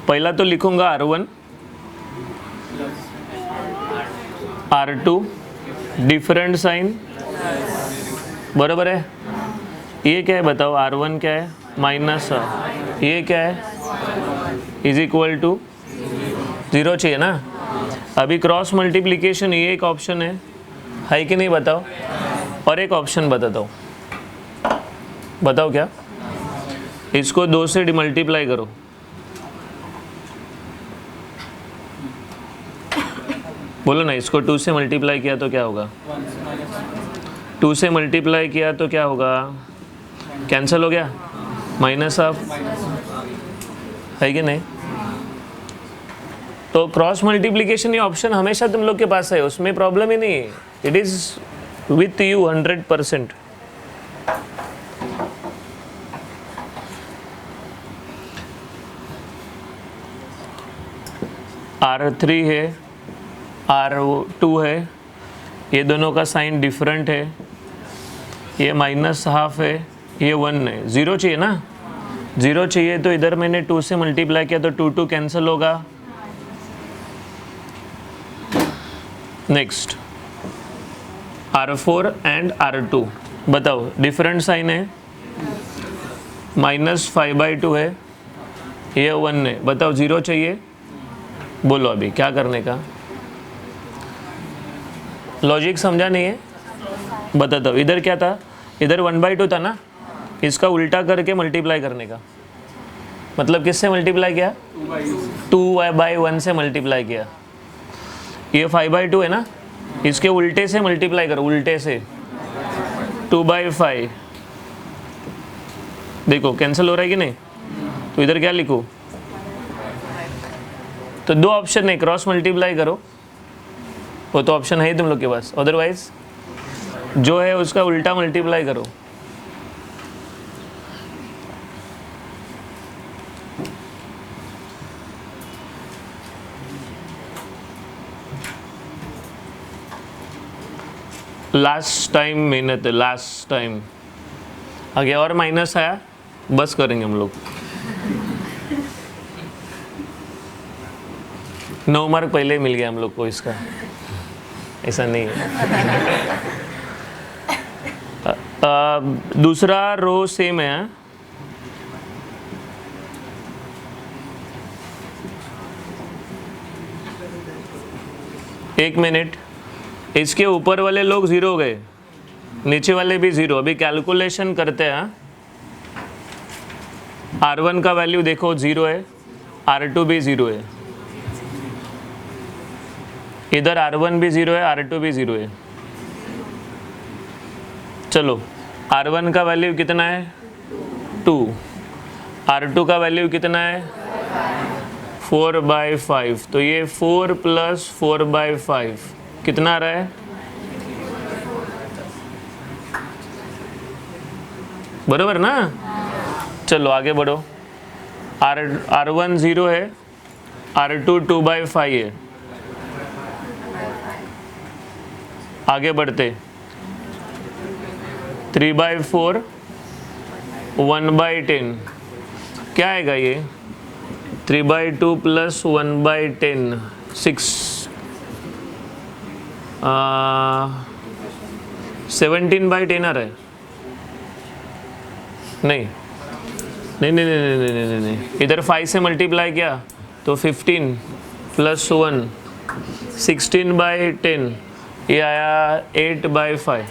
पहला तो लिखूंगा R1 R2 डिफरेंट साइन, बराबर है। ये क्या है बताओ, R1 क्या है? माइनस ये क्या है, इज इक्वल टू 0 चाहिए ना। अभी क्रॉस मल्टीप्लिकेशन ये एक ऑप्शन है कि नहीं बताओ। और एक ऑप्शन बताता हूँ, बताओ क्या, इसको 2 से मल्टीप्लाई करो। बोलो ना, इसको 2 से मल्टीप्लाई किया तो क्या होगा, 2 से मल्टीप्लाई किया तो क्या होगा, कैंसिल हो गया, माइनस ऑफ, है कि नहीं। तो क्रॉस मल्टीप्लिकेशन ये ऑप्शन हमेशा तुम लोग के पास है, उसमें प्रॉब्लम ही नहीं है, it is with you 100%। R3 है, R2 है, ये दोनों का साइन डिफरेंट है, ये -½ है, ये 1 है, 0 चाहिए ना, 0 चाहिए तो इधर मैंने 2 से मल्टीप्लाई किया तो 2 कैंसिल होगा। नेक्स्ट R4 एंड R2, बताओ डिफरेंट साइन है, -5/2 है, ये 1 है, बताओ 0 चाहिए, बोलो अभी क्या करने का, लॉजिक समझा नहीं है, बताता हूँ। इधर क्या था, इधर 1/2 था ना, इसका उल्टा करके मल्टीप्लाई करने का, मतलब किससे मल्टीप्लाई किया, 2/1 से मल्टीप्लाई किया। ये 5/2 है ना, इसके उल्टे से मल्टीप्लाई करो, उल्टे से 2/5, देखो कैंसिल हो रहा है कि नहीं। तो इधर क्या लिखूँ, तो 2 ऑप्शन है, क्रॉस मल्टीप्लाई करो, वो तो ऑप्शन है ही तुम लोग के पास, अदरवाइज जो है उसका उल्टा मल्टीप्लाई करो। लास्ट टाइम मेहनत है, लास्ट टाइम। आगे और माइनस आया, बस करेंगे हम लोग। 9 मार्क पहले ही मिल गया हम लोग को इसका, ऐसा नहीं है। दूसरा रो सेम है, एक मिनट, इसके ऊपर वाले लोग 0 हो गए, नीचे वाले भी 0। अभी कैलकुलेशन करते हैं। R1 का वैल्यू देखो 0 है, R2 भी 0 है, इधर R1 भी 0 है, R2 भी 0 है। चलो R1 का वैल्यू कितना है, 2, R2 का वैल्यू कितना है, 4/5, तो ये 4 + 4/5 कितना आ रहा है, बरोबर ना। चलो आगे बढ़ो, R1 0 है, R2 2/5 है। आगे बढ़ते, 3/4 1/10 क्या आएगा ये, 3/2 + 1/10 6, 17/10 आ रहा है, नहीं नहीं नहीं नहीं नहीं नहीं नहीं, इधर 5 से मल्टीप्लाई किया तो 15 + 1 16/10, ये आया 8/5।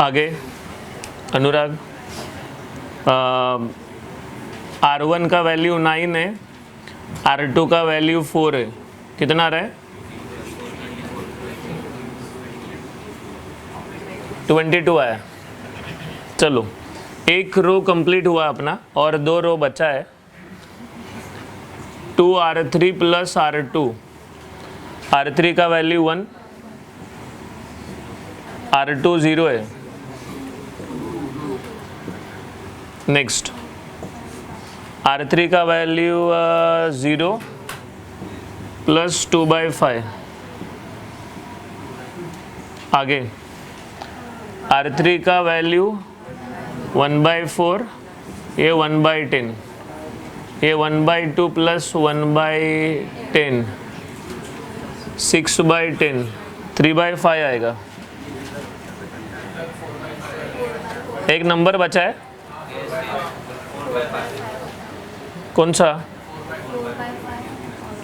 आगे अनुराग, R1 का वैल्यू 9 है, R2 का वैल्यू 4 है, कितना आ रहा है, 22 आया। चलो एक रो कंप्लीट हुआ अपना और 2 रो बचा है। 2R3 + R2, R3 का वैल्यू 1, R2 0 है। नेक्स्ट R3 का वैल्यू 0 + 2/5, आगे R3 का वैल्यू 1/4, ये 1/10, ये 1/2 + 1/10 6/10, 3/5 आएगा। एक नंबर बचा है, कौन सा?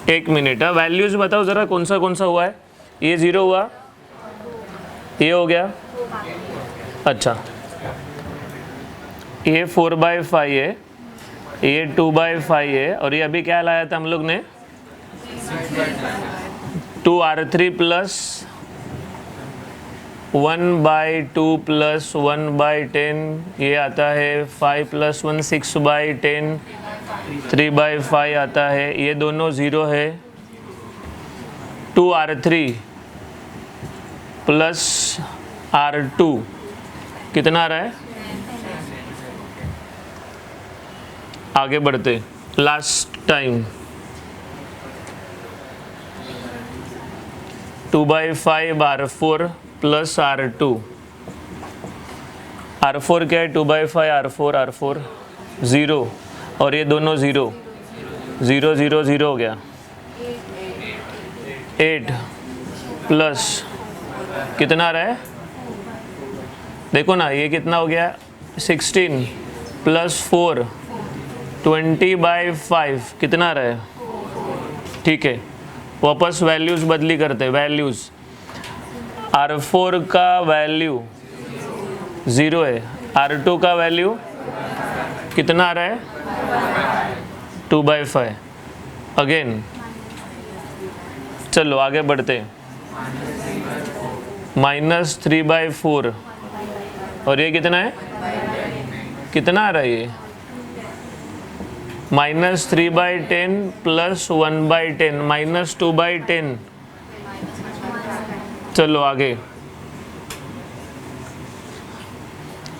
1 मिनट। वैल्यूज बताओ ज़रा, कौन सा हुआ है? ये 0 हुआ, ये हो गया, अच्छा ये 4/5 है, ये 2/5 है, और ये अभी क्या लाया था हम लोग ने? 2r3 प्लस 1/2 प्लस 1/10, ये आता है 5 + 1 6/10, 3/5 आता है, ये दोनों 0 है। 2r3 प्लस r2 कितना आ रहा है? आगे बढ़ते, last time 2/5 r4 plus r2, r4 क्या है? 2/5 r4 0, और ये दोनों 0 0 0 0 हो गया। 8 प्लस कितना आ रहा है? देखो ना, ये कितना हो गया? 16 प्लस 4 20/5 कितना आ रहा है? ठीक है, वापस वैल्यूज बदली करते, वैल्यूज r4 का वैल्यू 0 है, r2 का वैल्यू कितना आ रहा है? 2/5। अगेन चलो आगे बढ़ते, -3/4, और ये कितना है? कितना आ रहा है ये? -3/10 प्लस 1/10 -2/10। चलो आगे,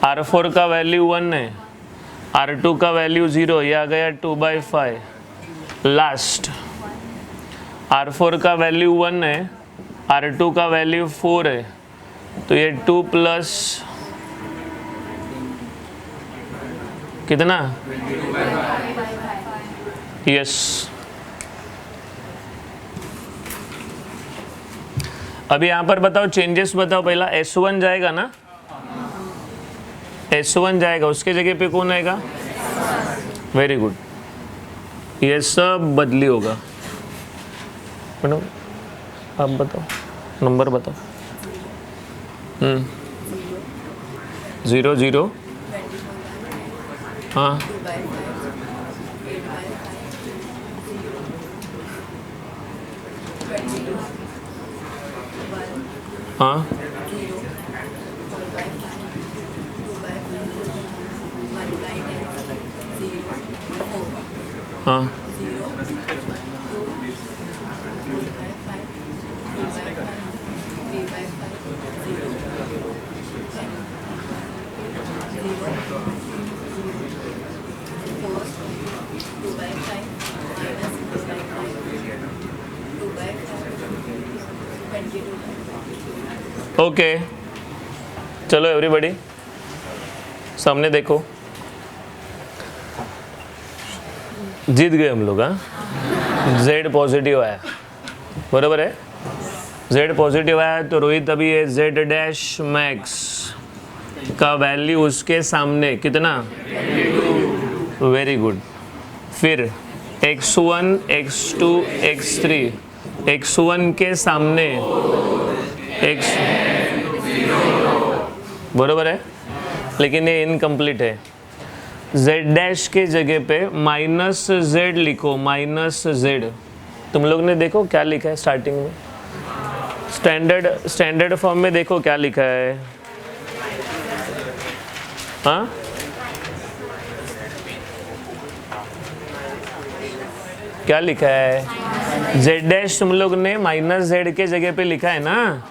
r4 का वैल्यू 1 है, r2 का वैल्यू 0, ये आ गया 2/5। लास्ट r4 का वैल्यू 1 है, r2 का वैल्यू 4 है, तो ये 2 प्लस कितना? यस। अभी यहाँ पर बताओ चेंजेस बताओ। पहला S1 जाएगा ना, S1 जाएगा, उसके जगह पे कौन आएगा? वेरी गुड, ये सब बदली होगा। मैडम आप बताओ, नंबर बताओ। 0 0, हाँ हाँ हाँ ओके चलो एवरीबॉडी सामने देखो, जीत गए हम लोग। हाँ, Z पॉजिटिव आया, बराबर है। Z पॉजिटिव आया तो रोहित अभी है Z' मैक्स का वैल्यू उसके सामने कितना? Very good. फिर x1 x2 x3, x1 के सामने x, बराबर है, लेकिन ये इनकम्प्लीट है। Z' के जगह पे -Z लिखो, -Z। तुम लोग ने देखो क्या लिखा है स्टार्टिंग में, स्टैंडर्ड फॉर्म में देखो क्या लिखा है। हाँ क्या लिखा है? Z' तुम लोग ने -Z के जगह पे लिखा है ना,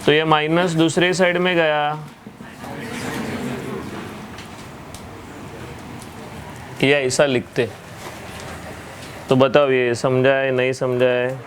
तो ये माइनस दूसरे साइड में गया, या ऐसा लिखते। तो बताओ ये समझा है नहीं समझा है?